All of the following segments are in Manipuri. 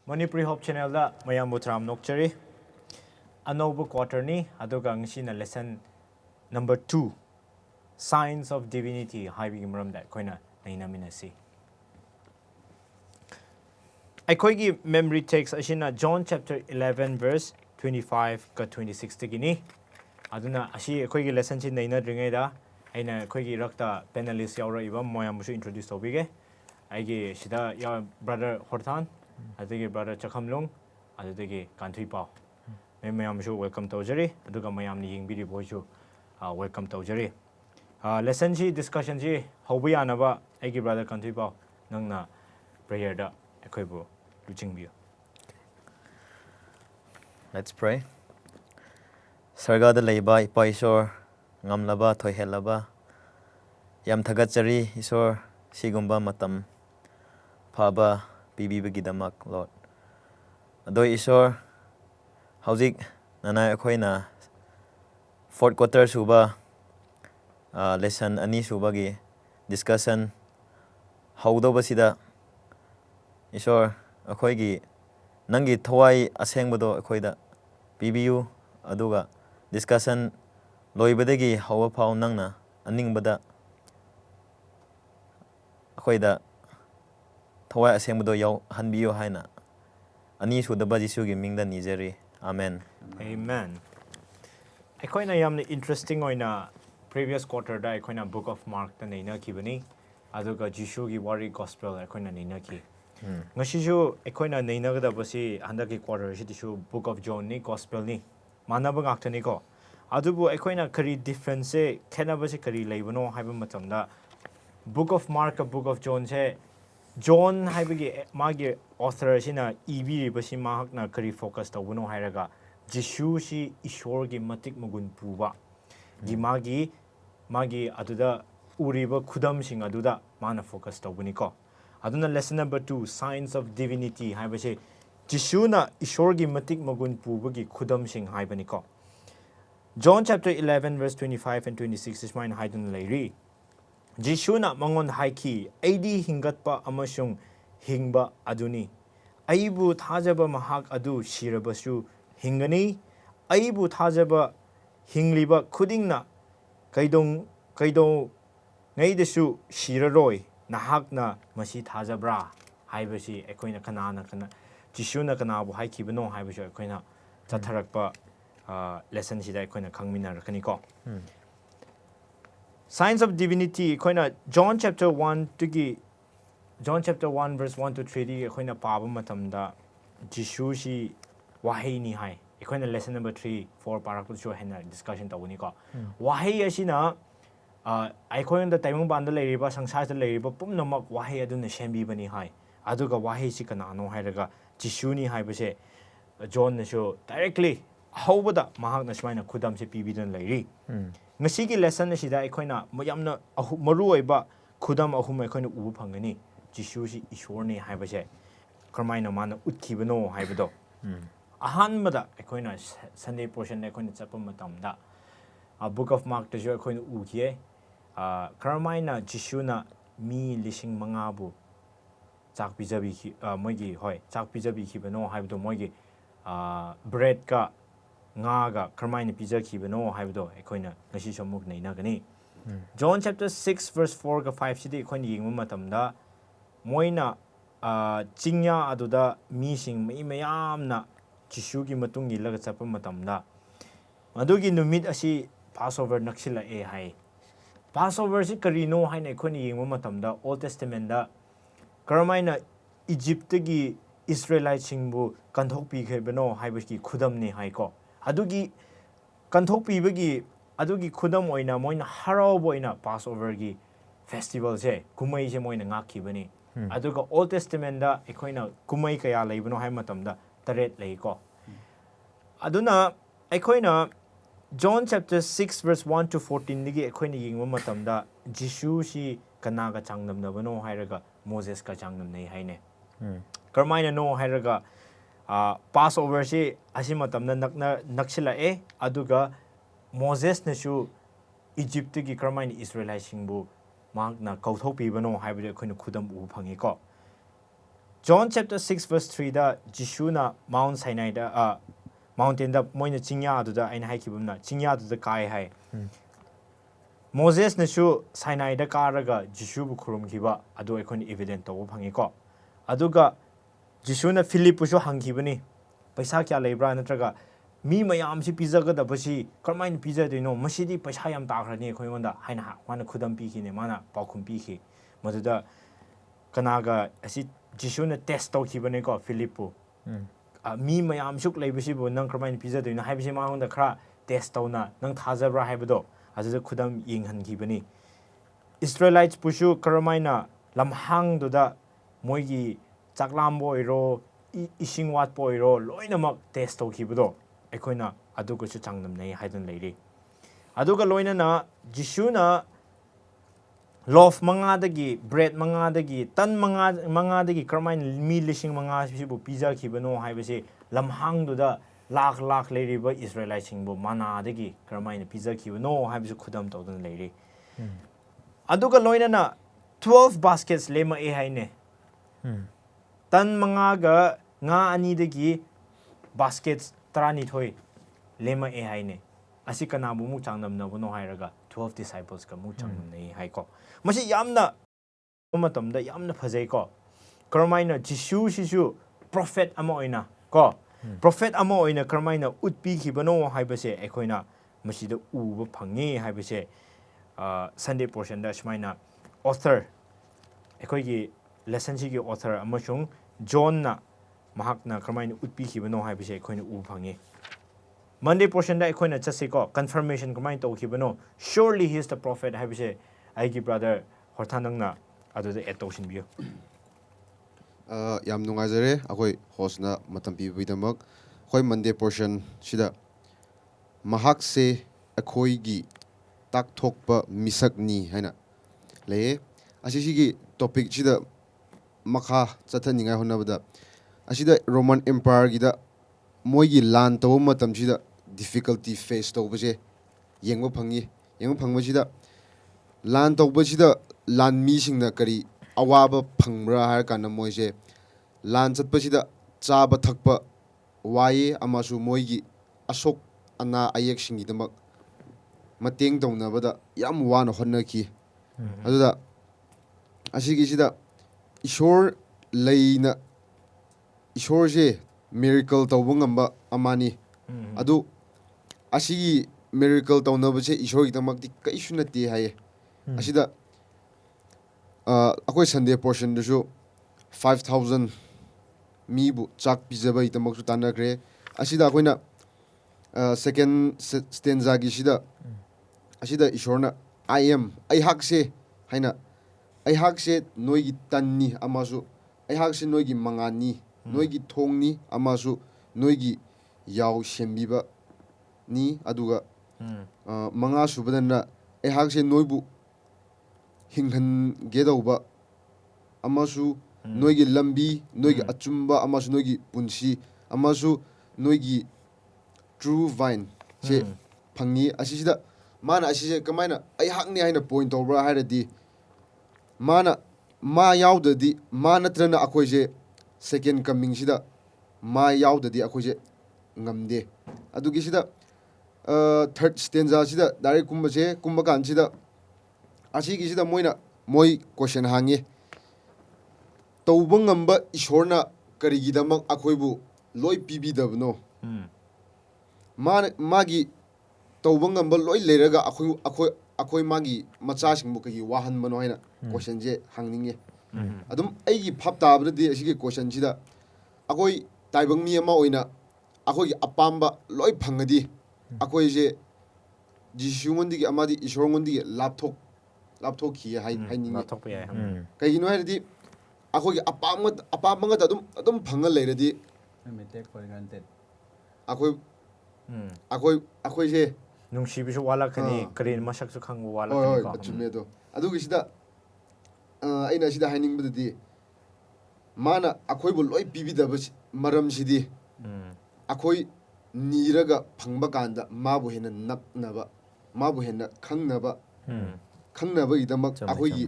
Manipuri Hope Channel da mayam butram nokchari anobu quarter ni aduga ngishina lesson number 2 Signs of Divinity haibi maram da koina naina minasi Aikoigi memory text ashina John chapter 11 verse 25 ka 26 tigini aduna ashi aikoigi lesson chin naina dringai da aina aikoigi rakta panelist yaura iba moyam musu introduce tobige aigi shida ya brother Horthan adagi brother Chakhamlung adagi country pau mayam musu welcome tawjari aduga mayam ni yingbiri boju welcome tawjari lesson ji discussion ji hobi anaba aigi brother country pau nangna prayer da aikoibu luchingbiyo. Let's pray. Sargada leiba ipa isor ngamlaba thoihelaba yam thagachari isor sigumba matam phaba pibibagidamak Lord. Adoi isor hauzik nanai akhoina fourth quarter suba lesson ani subagi discussion haudobasida isor akhoigi nangi thawai asengbado akhoida pibiyu aduga discussion loibadagi hawa phau nangna aningbada akhoida thawai asengbado yaw hanbiyo haina ani sudaba Jisugi mingda nijari amen. Amen. Aikoina yamna interesting oina previous quarter da aikoina book of Mark ta naina kibani aduga Jisugi wari gospel aikoina naina ki ngasiju aikoina naina gada basi handaki quarter sitishu book of John ni gospel ni manaba ngaktani ko adubu aikoina kari difference se khenabasi kari leibano haiba matamda book of Mark ka book of John se John haibagi magi author sina ibi basi mahakna kari focus tawuno hairaga Jishu si ishor gi matik mugun puba gi magi aduda uriba khudam sing aduda mana focus tawuni ko aduna lesson number 2 signs of divinity haibase Jishu na ishor gi matik mugun puba gi khudam sing haibani ko John chapter 11 verse 25 and 26 is mine haidun leiri Jishu na mangon haiki aidi hingatpa amasung hingba aduni aibu thajaba mahak adu shirabasu hingani aibu thajaba hingliba khudingna kaidong ngaidasu shiraroi nahakna masi thajabra haibasi ekoina kana Jishuna kanabu haikibano haibasu ekoina tatharakpa lesson sida ekoina khangmina rakani ko Signs of Divinity ekoina John chapter 1 verse 1 to 3 di ekoina paba matamda Jishu si wahay ni hai ekoina lesson number 3 4 parakul show hena discussion tawuni ko wahay asina aikoina da taimung banda leiriba sangsar da leiriba pumnamak wahay aduna sembi bani hai aduga wahay si kanano hairaga Jishu ni haibase John na show directly hawbada mahak na smaina khudam se pibidan leiri ngasigi lesson asida aikoina yamna maru oiba khudam ahum aikoina ubu phangani Jishu si ishor ni haibase karmaina mana utkibano haibado ahanmada aikoina Sunday portion aikoina chapa matamda book of Mark tajo aikoina ukiye karmaina Jishu na mi lising mangabu chak pijabi ki moigi hoi chak pijabi khibano haibado moigi bread ka nga ga karmaina pija khibano haibado aikoina ngasi somuk naina gani John chapter 6 verse 4 ga 5 sidi aikoina yingma matamda moina chingya aduda mi sing mai mayamna Jishu gi matung ilaga chapa matamda adugi numit asi Passover nakshila e hai Passover si karino haina aikoina yingma matamda Old Testament da karmaina Egypt gi Israelite singbu kanthokpi khebano haibaki khudam ni hai ko adugi kanthokpi bagi adugi khudam oina moina harau boina Passover gi festival se kumai se moina ngakibani aduga Old Testament da aikoina kumai kaya leibano hai matamda taret lei ko aduna aikoina John chapter 6 verse 1 to 14 digi aikoina yingma matamda Jishu si kanaga changnamnabano hairaga Moses ka changnamnai haine karmaina no hairaga Passover si asimatamna nakshila e aduga Moses na shu Egypt gi karmaina Israelite singbu mahakna kauthokpibano haibada aikoina khudam ubu phangi ko John chapter 6 verse 3 da Jishuna Mount Sinai da mountain da moina chingya adu da aina haikibumna chingya adu da kai hai Moses na shu Sinai da karaga Jishu bu khurum kiba adu aikon evident to phangi ko aduga Jishuna Philip shu hangkibani paisa kya leibra natraga mi mayam si pizza ga da basi karmain pizza de no masidi paisa yam ta khrani khoi ngonda haina wana khudam pi ki ne mana paukhum pi ki maduda kanaga asi Jishuna test to kibane ko Philip mi mayam shuk leibasi bu nang karmain pizza de no haibasi ma ngonda khra test to na nang thajabra haibado aduda khudam yinghan kibani Israelites pushu karmaina lamhang duda moigi chaklam boiro ising wat boiro loinamak test to kibado ꯑꯩꯈꯣꯏꯅ ꯑꯗꯨꯒꯁꯨ ꯆꯥꯡꯗꯝꯅꯩ ꯍꯥꯏꯗꯨꯅ ꯂꯩꯔꯤ ꯑꯗꯨꯒ ꯂꯣꯏꯅꯅ ꯖꯤꯁꯨꯅ ꯂꯣꯐ ꯃꯉꯥꯗꯒꯤ ꯕ꯭ꯔꯦꯗ ꯃꯉꯥꯗꯒꯤ ꯇꯟ ꯃꯉꯥꯗꯒꯤ ꯀꯔꯝꯍꯥꯏꯅ ꯃꯤ 5,000ꯁꯤꯕꯨ ꯄꯤꯖꯈꯤꯕꯅꯣ ꯍꯥꯏꯕꯁꯤ ꯂꯝꯍꯥꯡꯗꯨꯗ ꯂꯥꯛ ꯂꯩꯔꯤꯕ ꯏꯁ꯭ꯔꯥꯏꯂꯥꯏꯠꯁꯤꯡꯕꯨ ꯃꯅꯥꯗꯒꯤ ꯀꯔꯝꯍꯥꯏꯅ ꯄꯤꯖꯈꯤꯕꯅꯣ ꯍꯥꯏꯕꯁꯨ ꯈꯨꯗꯝ ꯇꯧꯗꯨꯅ ꯂꯩꯔꯤ ꯑꯗꯨꯒ ꯂꯣꯏꯅꯅ 12 baskets ꯂꯦꯝꯃꯛꯑꯦ ꯍꯥꯏꯅꯦ ꯇꯟ ꯃꯉꯥꯒ ꯉꯥ ꯑꯅꯤꯗꯒꯤ baskets 12 ꯂꯦꯝꯃꯛꯑꯦ ꯍꯥꯏꯅꯦ ꯑꯁꯤ ꯀꯅꯥꯕꯨ ꯑꯃꯨꯛ ꯆꯥꯡꯗꯝꯅꯕꯅꯣ ꯍꯥꯏꯔꯒ 12 disciplesꯀ ꯑꯃꯨꯛ ꯆꯥꯡꯗꯝꯅꯩ ꯍꯥꯏꯀꯣ ꯃꯁꯤ ꯌꯥꯝꯅ ꯃꯇꯝꯗ ꯌꯥꯝꯅ ꯐꯖꯩꯀꯣ ꯀꯔꯝꯍꯥꯏꯅ ꯖꯤꯁꯨꯁꯤꯁꯨ ꯄ꯭ꯔꯣꯐꯦꯠ ꯑꯃ ꯑꯣꯏꯅ ꯀꯣ ꯄ꯭ꯔꯣꯐꯦꯠ ꯑꯃ ꯑꯣꯏꯅ ꯀꯔꯝꯍꯥꯏꯅ ꯎꯠꯄꯤꯈꯤꯕꯅꯣ ꯍꯥꯏꯕꯁꯦ ꯑꯩꯈꯣꯏꯅ ꯃꯁꯤꯗ ꯎꯕ ꯐꯪꯉꯤ ꯍꯥꯏꯕꯁꯦ ꯁꯟꯗꯦ ꯄꯣꯔꯁꯟꯗ ꯁꯨꯃꯥꯏꯅ ꯑꯣꯊꯔ ꯑꯩꯈꯣꯏꯒꯤ ꯂꯦꯁꯟꯁꯤꯒꯤ ꯑꯣꯊꯔ ꯑꯃꯁꯨꯡ ꯖꯣꯟꯅ ꯃꯍꯥꯛꯅ ꯀꯔꯝꯍꯥꯏꯅ ꯎꯠꯄꯤꯈꯤꯕꯅꯣ ꯍꯥꯏꯕꯁꯦ ꯑꯩꯈꯣꯏꯅ ꯎꯕ ꯐꯪꯉꯤ ꯃꯟꯗꯦ ꯄꯣꯔꯁꯟꯗ ꯑꯩꯈꯣꯏꯅ ꯆꯠꯁꯤꯀꯣ ꯀꯟꯐꯔꯃꯦꯁꯟ ꯀꯃꯥꯏꯅ ꯇꯧꯈꯤꯕꯅꯣ ꯁ꯭ꯌꯣꯔꯂꯤ ꯍꯤ ꯏꯁ ꯗ ꯄ꯭ꯔꯣꯐꯦꯠ ꯍꯥꯏꯕꯁꯦ ꯑꯩꯒꯤ ꯕ꯭ꯔꯗꯔ ꯍꯣꯔꯊꯥ ꯅꯪꯅ ꯑꯗꯨꯗ ꯑꯦꯗ ꯇꯧꯁꯤꯟꯕꯤꯌꯨ ꯌꯥꯝ ꯅꯨꯡꯉꯥꯏꯖꯔꯦ ꯑꯩꯈꯣꯏ ꯍꯣꯁꯅ ꯃꯇꯝ ꯄꯤꯕꯒꯤꯗꯃꯛ ꯑꯩꯈꯣꯏ ꯃꯟꯗꯦ ꯄꯣꯔꯁꯟꯁꯤꯗ ꯃꯍꯥꯛꯁꯦ ꯑꯩꯈꯣꯏꯒꯤ ꯇꯥꯛꯊꯣꯛꯄ ꯃꯤꯁꯛꯅꯤ ꯍꯥꯏꯅ ꯂꯩꯌꯦ ꯑꯁꯤꯒꯤ ꯇꯣꯄꯤꯛꯁꯤꯗ ꯃꯈꯥ ꯆꯠꯊꯅꯤꯡꯉꯥꯏ ꯍꯣꯠꯅꯕꯗ ꯑꯁꯤꯗ ꯔꯣꯃꯟ ꯑꯦꯝꯄꯥꯌꯔꯒꯤꯗ ꯃꯣꯏꯒꯤ ꯂꯥꯟ ꯇꯧꯕ ꯃꯇꯝꯁꯤꯗ ꯗꯤꯐꯤꯀꯜꯇꯤ ꯐꯦꯁ ꯇꯧꯕꯁꯦ ꯌꯦꯡꯕ ꯐꯪꯉꯤ ꯌꯦꯡꯕ ꯐꯪꯕꯁꯤꯗ ꯂꯥꯟ ꯇꯧꯕꯁꯤꯗ ꯂꯥꯟꯃꯤꯁꯤꯡꯅ ꯀꯔꯤ ꯑꯋꯥꯕ ꯐꯪꯕ꯭ꯔꯥ ꯍꯥꯏꯔꯀꯥꯟꯗ ꯃꯣꯏꯁꯦ ꯂꯥꯟ ꯆꯠꯄꯁꯤꯗ ꯆꯥꯕ ꯊꯛꯄ ꯋꯥꯏꯌꯦ ꯑꯃꯁꯨꯡ ꯃꯣꯏꯒꯤ ꯑꯁꯣꯛ ꯑꯅꯥ ꯑꯌꯦꯛꯁꯤꯡꯒꯤꯗꯃꯛ ꯃꯇꯦꯡ ꯇꯧꯅꯕꯗ ꯌꯥꯝ ꯋꯥꯅ ꯍꯣꯠꯅꯈꯤ ꯑꯗꯨꯗ ꯑꯁꯤꯒꯤꯁꯤꯗ ꯏꯁꯣꯔ ꯂꯩꯅ ꯏꯁꯣꯔꯁꯦ ꯃꯤꯔꯦꯀꯜ ꯇꯧꯕ ꯉꯝꯕ ꯑꯃꯅꯤ ꯑꯗꯨ ꯑꯁꯤꯒꯤ ꯃꯤꯔꯦꯀꯜ ꯇꯧꯅꯕꯁꯦ ꯏꯁꯣꯔꯒꯤꯗꯃꯛꯇꯤ ꯀꯩꯁꯨ ꯅꯠꯇꯦ ꯍꯥꯏꯌꯦ ꯑꯁꯤꯗ ꯑꯩꯈꯣꯏ ꯁꯟꯗꯦ ꯄꯣꯔꯁꯟꯗꯁꯨ 5,000 ꯃꯤꯕꯨ ꯆꯥꯛ ꯄꯤꯖꯕꯒꯤꯗꯃꯛꯁꯨ ꯇꯥꯟꯅꯈ꯭ꯔꯦ ꯑꯁꯤꯗ ꯑꯩꯈꯣꯏꯅ ꯁꯦꯀꯦꯟ ꯁ꯭ꯇꯦꯟꯖꯥꯒꯤꯁꯤꯗ ꯑꯁꯤꯗ ꯏꯁꯣꯔꯅ ꯑꯩꯍꯥꯛꯁꯦ ꯍꯥꯏꯅ ꯑꯩꯍꯥꯛꯁꯦ ꯅꯣꯏꯒꯤ ꯇꯟꯅꯤ ꯑꯃꯁꯨ ꯑꯩꯍꯥꯛꯁꯦ ꯅꯣꯏꯒꯤ ꯃꯉꯥꯟꯅꯤ ꯅꯣꯏꯒꯤ ꯊꯣꯡꯅꯤ ꯑꯃꯁꯨ ꯅꯣꯏꯒꯤ ꯌꯥꯎ ꯁꯦꯝꯕꯤꯕꯅꯤ ꯑꯗꯨꯒ ꯃꯉꯥ ꯁꯨꯕꯗꯅ ꯑꯩꯍꯥꯛꯁꯦ ꯅꯣꯏꯕꯨ ꯍꯤꯡꯍꯟꯒꯦꯗꯧꯕ ꯑꯃꯁꯨ ꯅꯣꯏꯒꯤ ꯂꯝꯕꯤ ꯅꯣꯏꯒꯤ ꯑꯆꯨꯝꯕ ꯑꯃꯁꯨ ꯅꯣꯏꯒꯤ ꯄꯨꯟꯁꯤ ꯑꯃꯁꯨ ꯅꯣꯏꯒꯤ ꯇ꯭ꯔꯨ ꯚꯥꯏꯟꯁꯦ ꯐꯪꯉꯤ ꯑꯁꯤꯁꯤꯗ ꯃꯥꯅ ꯑꯁꯤꯁꯦ ꯀꯃꯥꯏꯅ ꯑꯩꯍꯥꯛꯅꯤ ꯍꯥꯏꯅ ꯄꯣꯏꯟ ꯇꯧꯕ꯭ꯔꯥ ꯍꯥꯏꯔꯗꯤ ꯃꯥ ꯌꯥꯎꯗ꯭ꯔꯗꯤ ꯃꯥ ꯅꯠꯇ꯭ꯔꯅ ꯑꯩꯈꯣꯏꯁꯦ ꯁꯦꯀꯦꯟ ꯀꯝꯃꯤꯡꯁꯤꯗ ꯃꯥ ꯌꯥꯎꯗ꯭ꯔꯗꯤ ꯑꯩꯈꯣꯏꯁꯦ ꯉꯝꯗꯦ ꯑꯗꯨꯒꯤꯁꯤꯗ ꯊꯔꯠ ꯁ꯭ꯇꯦꯟꯖꯥꯁꯤꯗ ꯗꯥꯏꯔꯦꯛ ꯀꯨꯝꯕ ꯀꯥꯟꯁꯤꯗ ꯑꯁꯤꯒꯤꯁꯤꯗ ꯃꯣꯏ ꯀꯣꯏꯁꯟ ꯍꯪꯉꯤ ꯇꯧꯕ ꯉꯝꯕ ꯏꯁꯣꯔꯅ ꯀꯔꯤꯒꯤꯗꯃꯛ ꯑꯩꯈꯣꯏꯕꯨ ꯂꯣꯏ ꯄꯤꯕꯤꯗꯕꯅꯣ ꯃꯥꯒꯤ ꯇꯧꯕ ꯉꯝꯕ ꯂꯣꯏ ꯂꯩꯔꯒ ꯑꯩꯈꯣই ꯃꯥꯒꯤ ꯃꯆꯥꯁꯤꯡꯕꯨ ꯀꯩꯒꯤ ꯋꯥꯍꯟꯕꯅꯣ ꯍꯥꯏꯅ ꯀꯣꯏꯁꯟꯁꯦ ꯍꯪꯅꯤꯡꯉꯦ ꯑꯗꯨꯝ ꯑꯩꯒꯤ ꯚꯥꯞ ꯇꯥꯕꯗꯗꯤ ꯑꯁꯤꯒꯤ ꯀꯣꯏꯁꯟꯁꯤꯗ ꯑꯩꯈꯣꯏ ꯇꯥꯏꯕꯪ ꯃꯤ ꯑꯃ ꯑꯣꯏꯅ ꯑꯩꯈꯣꯏꯒꯤ ꯑꯄꯥꯝꯕ ꯂꯣꯏ ꯐꯪꯉꯗꯤ ꯑꯩꯈꯣꯏꯁꯦ ꯖꯤꯁꯨꯉꯣꯟꯗꯒꯤ ꯑꯃꯗꯤ ꯏꯁꯣꯔꯉꯣꯟꯗꯒꯤ ꯂꯥꯞꯊꯣꯛꯈꯤ ꯍꯥꯏꯅꯤꯡꯉꯤ ꯂꯥꯞꯊꯣꯛꯄ ꯌꯥꯏ ꯀꯩꯒꯤꯅꯣ ꯍꯥꯏꯔꯗꯤ ꯑꯩꯈꯣꯏꯒꯤ ꯑꯄꯥꯝꯕ ꯉꯥꯛꯇ ꯑꯗꯨꯝ ꯐꯪꯉ ꯂꯩꯔꯗꯤ ꯑꯩꯈꯣꯏꯁꯦ ꯅꯨꯡꯁꯤꯕꯁꯨ ꯋꯥꯠꯂꯛꯀꯅꯤ ꯀꯔꯤ ꯃꯁꯛꯁꯨ ꯈꯪꯕ ꯋꯥꯠꯂꯛꯀꯅꯤꯀꯣ ꯆꯨꯝꯃꯦ ꯑꯗꯣ ꯑꯗꯨꯒꯤꯁꯤꯗ ꯑꯩꯅ ꯑꯁꯤꯗ ꯍꯥꯏꯅꯤꯡꯕꯗꯗꯤ ꯃꯥꯅ ꯑꯩꯈꯣꯏꯕꯨ ꯂꯣꯏ ꯄꯤꯕꯤꯗꯕ ꯃꯔꯝꯁꯤꯗꯤ ꯑꯩꯈꯣꯏ ꯅꯤꯔꯒ ꯐꯪꯕ ꯀꯥꯟꯗ ꯃꯥꯕꯨ ꯍꯦꯟꯅ ꯅꯛꯅꯕ ꯃꯥꯕꯨ ꯍꯦꯟꯅ ꯈꯪꯅꯕꯒꯤꯗꯃꯛ ꯑꯩꯈꯣꯏꯒꯤ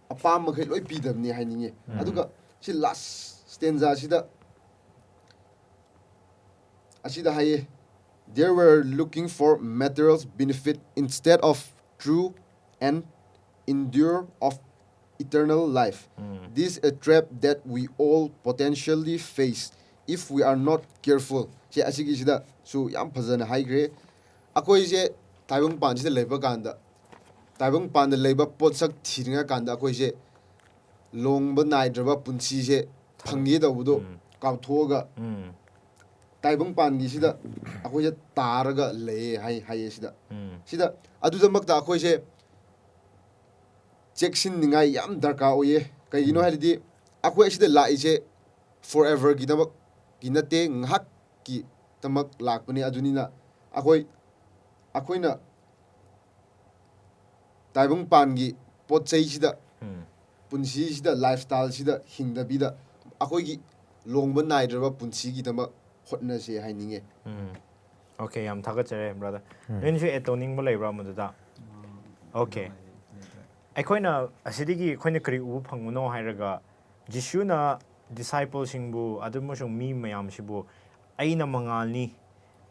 ꯑꯄꯥꯝꯕꯈꯩ ꯂꯣꯏ ꯄꯤꯗꯕꯅꯤ ꯍꯥꯏꯅꯤꯡꯉꯦ ꯑꯗꯨꯒ ꯁꯤ ꯂꯥꯁ ꯁ꯭ꯇꯦꯟꯖꯥ ꯑꯁꯤꯗ ꯍꯥꯏꯌꯦ they were looking for material benefit instead of true and endure of eternal life. This is a trap that we all potentially face if we are not careful. ꯁꯤ ꯑꯁꯤꯒꯤꯁꯤꯗ ꯁꯨ ꯌꯥꯝ ꯐꯖꯅ ꯍꯥꯏꯈ꯭ꯔꯦ. ꯑꯩꯈꯣꯏꯁꯦ ꯇꯥꯏꯕꯪꯄꯥꯟꯁꯤꯗ ꯂꯩꯕ ꯀꯥꯟꯗ ꯇꯥꯏꯕꯪꯄꯥꯟꯗ ꯂꯩꯕ ꯄꯣꯠꯁꯛ ꯊꯤꯔꯤꯉꯀꯥꯟꯗ ꯑꯩꯈꯣꯏꯁꯦ ꯂꯣꯡꯕ ꯅꯥꯏꯗ꯭ꯔꯕ ꯄꯨꯟꯁꯤꯁꯦ ꯐꯪꯒꯦ ꯇꯧꯕꯗꯣ ꯀꯥꯎꯊꯣꯛꯑꯒ ꯇꯥꯏꯕꯪꯄꯥꯟꯒꯤꯁꯤꯗ ꯑꯩꯈꯣꯏꯁꯦ ꯇꯥꯔꯒ ꯂꯩꯌꯦ ꯍꯥꯏꯌꯦ ꯁꯤꯗ ꯑꯗꯨꯗꯃꯛꯇ ꯑꯩꯈꯣꯏꯁꯦ ꯆꯦꯛꯁꯤꯟꯅꯤꯡꯉꯥꯏ ꯌꯥꯝ ꯗꯔꯀꯥꯔ ꯑꯣꯏꯌꯦ. ꯀꯩꯒꯤꯅꯣ ꯍꯥꯏꯔꯗꯤ ꯑꯩꯈꯣꯏ ꯑꯁꯤꯗ ꯂꯥꯛꯏꯁꯦ ꯐꯣꯔ ꯑꯦꯚꯔꯒꯤꯗꯃꯛꯀꯤ ꯅꯠꯇꯦ, ꯉꯥꯏꯍꯥꯛꯀꯤꯗꯃꯛ ꯂꯥꯛꯄꯅꯦ. ꯑꯗꯨꯅꯤꯅ ꯑꯩꯈꯣꯏꯅ ꯇꯥꯏꯕꯪꯄꯥꯟꯒꯤ ꯄꯣꯠ ꯆꯩꯁꯤꯗ ꯄꯨꯟꯁꯤꯁꯤꯗ ꯂꯥꯏꯐ ꯁ꯭ꯇꯥꯏꯜꯁꯤꯗ ꯍꯤꯡꯗꯕꯤꯗ ꯑꯩꯈꯣꯏꯒꯤ ꯂꯣꯡꯕ ꯅꯥꯏꯗ꯭ꯔꯕ ꯄꯨꯟꯁꯤꯒꯤꯗꯃꯛ ꯍꯣꯠꯅꯁꯦ ꯍꯥꯏꯅꯤꯡꯉꯦ. ꯑꯣꯀꯦ, ꯌꯥꯝ ꯊꯥꯒꯠꯆꯔꯦ ꯕ꯭ꯔꯗꯔ. ꯅꯣꯏꯅꯁꯨ ꯑꯦꯗ ꯇꯧꯅꯤꯡꯕ ꯂꯩꯕ꯭ꯔꯥ ꯃꯗꯨꯗ? ꯑꯣꯀꯦ. ꯑꯩꯈꯣꯏꯅ ꯑꯁꯤꯗꯒꯤ ꯑꯩꯈꯣꯏꯅ ꯀꯔꯤ ꯎꯕ ꯐꯪꯕꯅꯣ ꯍꯥꯏꯔꯒ ꯖꯤꯁꯨꯅ ꯗꯤꯁꯥꯏꯄꯜꯁꯤꯡꯕꯨ ꯑꯃꯁꯨꯡ ꯃꯤ ꯃꯌꯥꯝꯁꯤꯕꯨ ꯑꯩꯅ ꯃꯉꯥꯜꯅꯤ,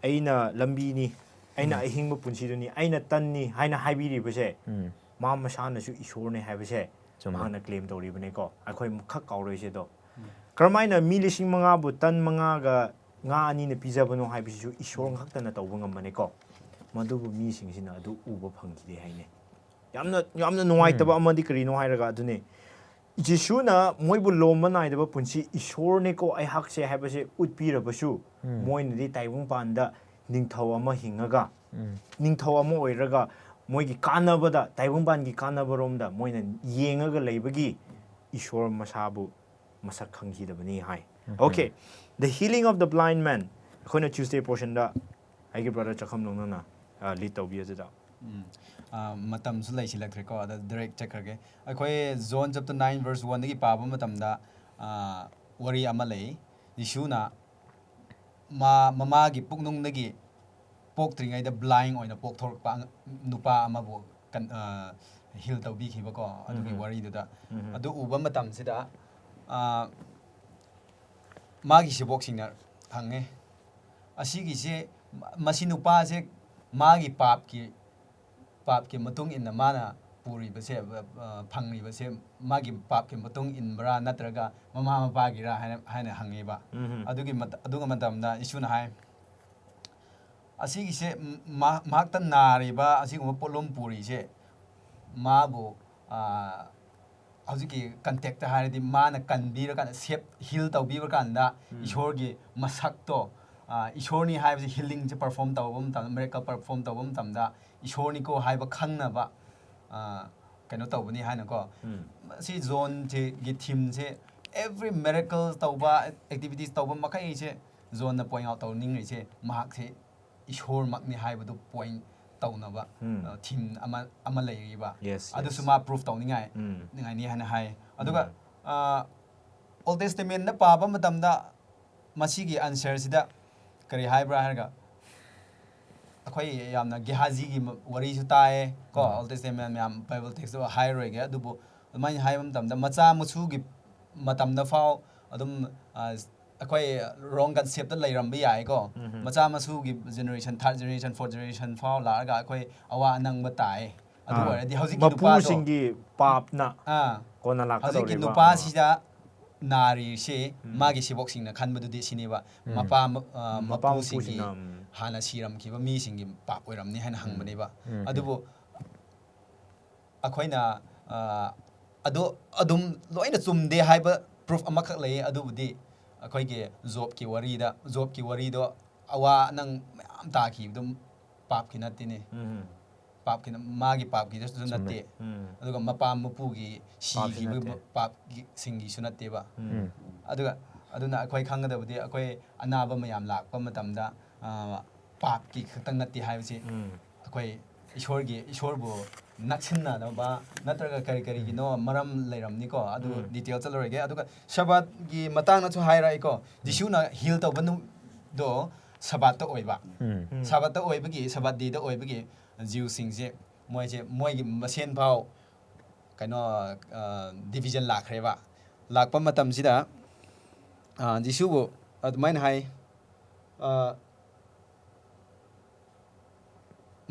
ꯑꯩꯅ ꯂꯝꯕꯤꯅꯤ, ꯑꯩꯅ ꯑꯍꯤꯡꯕ ꯄꯨꯟꯁꯤꯗꯨꯅꯤ, ꯑꯩꯅ ꯇꯟꯅꯤ ꯍꯥꯏꯅ ꯍꯥꯏꯕꯤꯔꯤꯕꯁꯦ ꯃꯥ ꯃꯁꯥꯅꯁꯨ ꯏꯁꯣꯔꯅꯤ ꯍꯥꯏꯕꯁꯦ ꯃꯍꯥꯛꯅ ꯀ꯭ꯂꯦꯝ ꯇꯧꯔꯤꯕꯅꯤꯀꯣ. ꯑꯩꯈꯣꯏ ꯈꯛ ꯀꯥꯎꯔꯣꯏꯁꯦꯗꯣ. ꯀꯔꯝꯍꯥꯏꯅ ꯃꯤ 5,000ꯕꯨ ꯇꯟ 5ꯒ ꯉꯥ 2ꯅ ꯄꯤꯖꯕꯅꯣ ꯍꯥꯏꯕꯁꯤꯁꯨ ꯏꯁꯣꯔ ꯈꯛꯇꯅ ꯇꯧꯕ ꯉꯝꯕꯅꯤꯀꯣ. ꯃꯗꯨꯕꯨ ꯃꯤꯁꯤꯡꯁꯤꯅ ꯑꯗꯨ ꯎꯕ ꯐꯪꯈꯤꯗꯦ ꯍꯥꯏꯅꯦ. ꯌꯥꯝꯅ ꯅꯨꯡꯉꯥꯏꯇꯕ ꯑꯃꯗꯤ ꯀꯔꯤꯅೋ ꯍꯥꯏꯔꯒ ꯑꯗꯨꯅꯦ, ꯖꯤꯁꯨꯅ ꯃꯣꯏꯕꯨ ꯂꯣꯝꯕ ꯅꯥꯏꯗꯕ ꯄꯨꯟꯁꯤ ꯏꯁꯣꯔꯅꯤꯀꯣ ꯑꯩꯍꯥꯛꯁꯦ ꯍꯥꯏꯕꯁꯦ ꯎꯠꯄꯤꯔꯕꯁꯨ ꯃꯣꯏꯅꯗꯤ ꯇꯥꯏꯕꯪꯄꯥꯟꯗ ꯅꯤꯡꯊꯧ ꯑꯃ ꯍꯤꯡꯉꯒ ꯅꯤꯡꯊꯧ ꯑꯃ ꯑꯣꯏꯔꯒ ꯃꯣꯏꯒꯤ ꯀꯥꯟꯅꯕꯗ, ꯇꯥꯏꯕꯪꯄꯥꯟꯒꯤ ꯀꯥꯟꯅꯕꯔꯣꯝꯗ ꯃꯣꯏꯅ ꯌꯦꯡꯉꯒ ꯂꯩꯕꯒꯤ ꯏꯁꯣꯔ ꯃꯁꯥꯕꯨ ꯃꯁꯛ ꯈꯪꯈꯤꯗꯕꯅꯤ ꯍꯥꯏ. Okay, the healing of the blind men. ꯑꯩꯈꯣꯏꯅ ꯇ꯭ꯌꯨꯁꯗꯦ ꯄꯣꯔꯁꯟꯗ ꯑꯩꯒꯤ ꯕ꯭ꯔꯗꯔ ꯆꯈꯝꯂꯣꯡꯅ ꯂꯤꯗ ꯇꯧꯕꯤ ꯑꯗꯨꯗ. ꯃꯇꯝꯁꯨ ꯂꯩꯁꯤꯜꯂꯛꯇ꯭ꯔꯦꯀꯣ, ꯑꯗ ꯗꯥꯏꯔꯦꯛ ꯆꯠꯈ꯭ꯔꯒꯦ. ꯑꯩꯈꯣꯏ ꯖꯣꯟ ꯆꯦꯞꯇꯔ 9:1ꯗꯒꯤ ꯄꯥꯕ ꯃꯇꯝꯗ ꯋꯥꯔꯤ ꯑꯃ ꯂꯩ. ꯌꯤꯁꯨꯅ ꯃꯃꯥꯒꯤ ꯄꯨꯛꯅꯨꯡꯗꯒꯤ ꯄꯣꯛꯇ꯭ꯔꯤꯉꯩꯗ ꯕ꯭ꯂꯥꯏꯟ ꯑꯣꯏꯅ ꯄꯣꯛꯊꯣꯔꯛꯄ ꯅꯨꯄꯥ ꯑꯃꯕꯨ ꯍꯤꯜ ꯇꯧꯕꯤꯈꯤꯕꯀꯣ, ꯑꯗꯨꯒꯤ ꯋꯥꯔꯤꯗꯨꯗ. ꯑꯗꯨ ꯎꯕ ꯃꯇꯝꯁꯤꯗ ꯃꯥꯒꯤ ꯁꯤꯕꯣꯛꯁꯤꯡꯅ ꯍꯪꯉꯦ, ꯑꯁꯤꯒꯤꯁꯦ ꯃꯁꯤ ꯅꯨꯄꯥꯁꯦ ꯃꯥꯒꯤ ꯄꯥꯞꯀꯤ ꯃꯇꯨꯡ ꯏꯟꯅ ꯃꯥꯅ ꯄꯨꯔꯤꯕꯁꯦ, ꯐꯪꯂꯤꯕꯁꯦ ꯃꯥꯒꯤ ꯄꯥꯞꯀꯤ ꯃꯇꯨꯡ ꯏꯟꯕ꯭ꯔꯥ ꯅꯠꯇ꯭ꯔꯒ ꯃꯃꯥ ꯃꯄꯥꯒꯤꯔꯥ ꯍꯥꯏꯅ ꯍꯪꯉꯦꯕ. ꯑꯗꯨꯒꯤ ꯃꯇꯝꯗ ꯌꯤꯁꯨꯅ ꯍꯥꯏ, ꯑꯁꯤꯒꯤꯁꯦ ꯃꯍꯥꯛꯇ ꯅꯥꯔꯤꯕ ꯑꯁꯤꯒꯨꯝꯕ ꯄꯣꯠꯂꯨꯝ ꯄꯨꯔꯤꯁꯦ ꯃꯥꯕꯨ ꯍꯧꯖꯤꯛꯀꯤ ꯀꯟꯇꯦꯛꯇ ꯍꯥꯏꯔꯗꯤ ꯃꯥꯅ ꯀꯟꯕꯤꯔꯀꯥꯟꯗ ꯍꯤꯜ ꯇꯧꯕꯤꯕ ꯀꯥꯟꯗ ꯏꯁꯣꯔꯒꯤ ꯃꯁꯛꯇꯣ, ꯏꯁꯣꯔꯅꯤ ꯍꯥꯏꯕꯁꯤ ꯍꯤꯂꯤꯡꯁꯦ ꯄꯔꯐꯣꯝ ꯇꯧꯕ ꯃꯇꯝꯗ, ꯃꯤꯔꯦꯀꯜ ꯄꯔꯐꯣꯝ ꯇꯧꯕ ꯃꯇꯝꯗ ꯏꯁꯣꯔꯅꯤꯀꯣ ꯍꯥꯏꯕ ꯈꯪꯅꯕ ꯀꯩꯅꯣ ꯇꯧꯕꯅꯤ ꯍꯥꯏꯅꯀꯣ. ꯁꯤ ꯖꯣꯟꯒꯤ ꯊꯤꯝꯁꯦ ꯑꯦꯚ꯭ꯔꯤ ꯃꯤꯔꯦꯀꯜ ꯇꯧꯕ, ꯑꯦꯛꯇꯤꯚꯤꯇꯤꯁ ꯇꯧꯕ ꯃꯈꯩꯁꯦ ꯖꯣꯟꯅ ꯄꯣꯏꯟ ꯑꯥꯎꯠ ꯇꯧꯅꯤꯡꯉꯤꯁꯦ ꯃꯍꯥꯛꯁꯦ ꯏꯁꯣꯔꯃꯛꯅꯤ ꯍꯥꯏꯕꯗꯨ ꯄꯣꯏꯟ ꯇꯧꯅꯕ ꯊꯤꯝ ꯑꯃ ꯂꯩꯔꯤꯕ. ꯑꯗꯨꯁꯨ ꯃꯥ ꯄ꯭ꯔꯨꯐ ꯇꯧꯅꯤꯡꯉꯥꯏꯅꯤ ꯍꯥꯏꯅ ꯍꯥꯏ. ꯑꯗꯨꯒ ꯑꯣꯜ ꯇꯦꯁꯇꯃꯦꯟꯗ ꯄꯥꯕ ꯃꯇꯝꯗ ꯃꯁꯤꯒꯤ ꯑꯟꯁꯔꯁꯤꯗ ꯀꯔꯤ ꯍꯥꯏꯕ꯭ꯔꯥ ꯍꯥꯏꯔꯒ, ꯑꯩꯈꯣꯏ ꯌꯥꯝꯅ ꯒꯦꯍꯥꯖꯤꯒꯤ ꯋꯥꯔꯤꯁꯨ ꯇꯥꯏꯌꯦ ꯀꯣ, ꯑꯣꯜ ꯇꯦꯁꯇꯃꯦꯟ ꯃꯌꯥꯝ ꯕꯥꯏꯕꯜ ꯇꯦꯛꯁꯇꯨ ꯍꯥꯏꯔꯔꯣꯏꯒꯦ. ꯑꯗꯨꯕꯨ ꯑꯗꯨꯃꯥꯏꯅ ꯍꯥꯏꯕ ꯃꯇꯝꯗ ꯃꯆꯥ ꯃꯁꯨꯒꯤ ꯃꯇꯝꯗ ꯐꯥꯎ ꯑꯗꯨꯝ ꯑꯩꯈꯣꯏ ꯔꯣꯡ ꯀꯟꯁꯦꯞꯇ ꯂꯩꯔꯝꯕ ꯌꯥꯏꯀꯣ. ꯃꯆꯥ ꯃꯁꯨꯒꯤ generation, 3rd generation 4th generation ꯐꯥꯎ ꯂꯥꯛꯑꯒ ꯑꯩꯈꯣꯏ ꯑꯋꯥ ꯑꯅꯪꯕ ꯇꯥꯏ. ꯑꯗꯨ ꯑꯣꯏꯔꯗꯤ ꯍꯧꯖꯤꯛꯀꯤ ꯅꯨꯄꯥꯗꯣ, ꯃꯄꯨꯁꯤꯡꯒꯤ ꯄꯥꯞꯅ ꯀꯣꯟꯅ ꯂꯥꯛꯀꯗꯧꯔꯤꯕ ꯍꯧꯖꯤꯛꯀꯤ ꯅꯨꯄꯥꯁꯤꯗ ꯅꯥꯔꯤꯁꯦ ꯃꯥꯒꯤ ꯁꯤꯕꯣꯛꯁꯤꯡꯅ ꯈꯟꯕꯗꯨꯗꯤ ꯁꯤꯅꯦꯕ, ꯃꯄꯨꯁꯤꯡꯒꯤ ꯍꯥꯟꯅ ꯁꯤꯔꯝꯈꯤꯕ ꯃꯤꯁꯤꯡꯒꯤ ꯄꯥꯞ ꯑꯣꯏꯔꯝꯅꯤ ꯍꯥꯏꯅ ꯍꯪꯕꯅꯦꯕ. ꯑꯗꯨꯕꯨ ꯑꯩꯈꯣꯏꯅ ꯑꯗꯨꯝ ꯂꯣꯏꯅ ꯆꯨꯝꯗꯦ ꯍꯥꯏꯕ ꯄ꯭ꯔꯨꯐ ꯑꯃꯈꯛ ꯂꯩꯌꯦ. ꯑꯗꯨꯕꯨꯗꯤ ꯑꯩꯈꯣꯏꯒꯤ ꯖꯣꯕꯀꯤ ꯋꯥꯔꯤꯗꯣ ꯑꯋꯥ ꯑꯅꯪ ꯃꯌꯥꯝ ꯇꯥꯈꯤꯕꯗꯨ ꯄꯥꯞꯀꯤ ꯅꯠꯇꯦꯅꯦ. ꯃꯥꯒꯤ ꯄꯥꯞꯀꯤꯗꯁꯨ ꯅꯠꯇꯦ, ꯑꯗꯨꯒ ꯃꯄꯥ ꯃꯄꯨꯒꯤ ꯁꯤꯈꯤꯕ ꯄꯥꯞꯁꯤꯡꯒꯤꯁꯨ ꯅꯠꯇꯦꯕ. ꯑꯗꯨꯅ ꯑꯩꯈꯣꯏ ꯈꯪꯒꯗꯕꯗꯤ, ꯑꯩꯈꯣꯏ ꯑꯅꯥꯕ ꯃꯌꯥꯝ ꯂꯥꯛꯄ ꯃꯇꯝꯗ ꯄꯥꯞꯀꯤ ꯈꯛꯇꯪ ꯅꯠꯇꯦ ꯍꯥꯏꯕꯁꯤ ꯑꯩꯈꯣꯏ ꯏꯁꯣꯔꯕꯨ ꯅꯛꯁꯤꯟꯅꯅꯕ ꯅꯠꯇ꯭ꯔꯒ ꯀꯔꯤꯒꯤꯅꯣ ꯃꯔꯝ ꯂꯩꯔꯝꯅꯤꯀꯣ. ꯑꯗꯨ ꯗꯤꯇꯦꯜ ꯆꯠꯂꯔꯣꯏꯒꯦ. ꯑꯗꯨꯒ ꯁꯕꯥꯠꯀꯤ ꯃꯇꯥꯡꯗꯁꯨ ꯍꯥꯏꯔꯛꯏꯀꯣ. ꯖꯤꯁꯨꯅ ꯍꯤꯜ ꯇꯧꯕꯗꯣ ꯁꯕꯥꯠꯇ ꯑꯣꯏꯕ. ꯁꯕꯥꯠꯇ ꯑꯣꯏꯕꯒꯤ, ꯁꯕꯥꯠ ꯗꯦꯗ ꯑꯣꯏꯕꯒꯤ ꯖꯤꯎꯁꯤꯡꯁꯦ ꯃꯣꯏꯒꯤ ꯃꯁꯦꯟ ꯐꯥꯎ ꯀꯩꯅꯣ ꯗꯤꯕꯤꯖꯟ ꯂꯥꯛꯈ꯭ꯔꯦꯕ. ꯂꯥꯛꯄ ꯃꯇꯝꯁꯤꯗ ꯖꯤꯁꯨꯕꯨ ꯑꯗꯨꯃꯥꯏꯅ ꯍꯥꯏ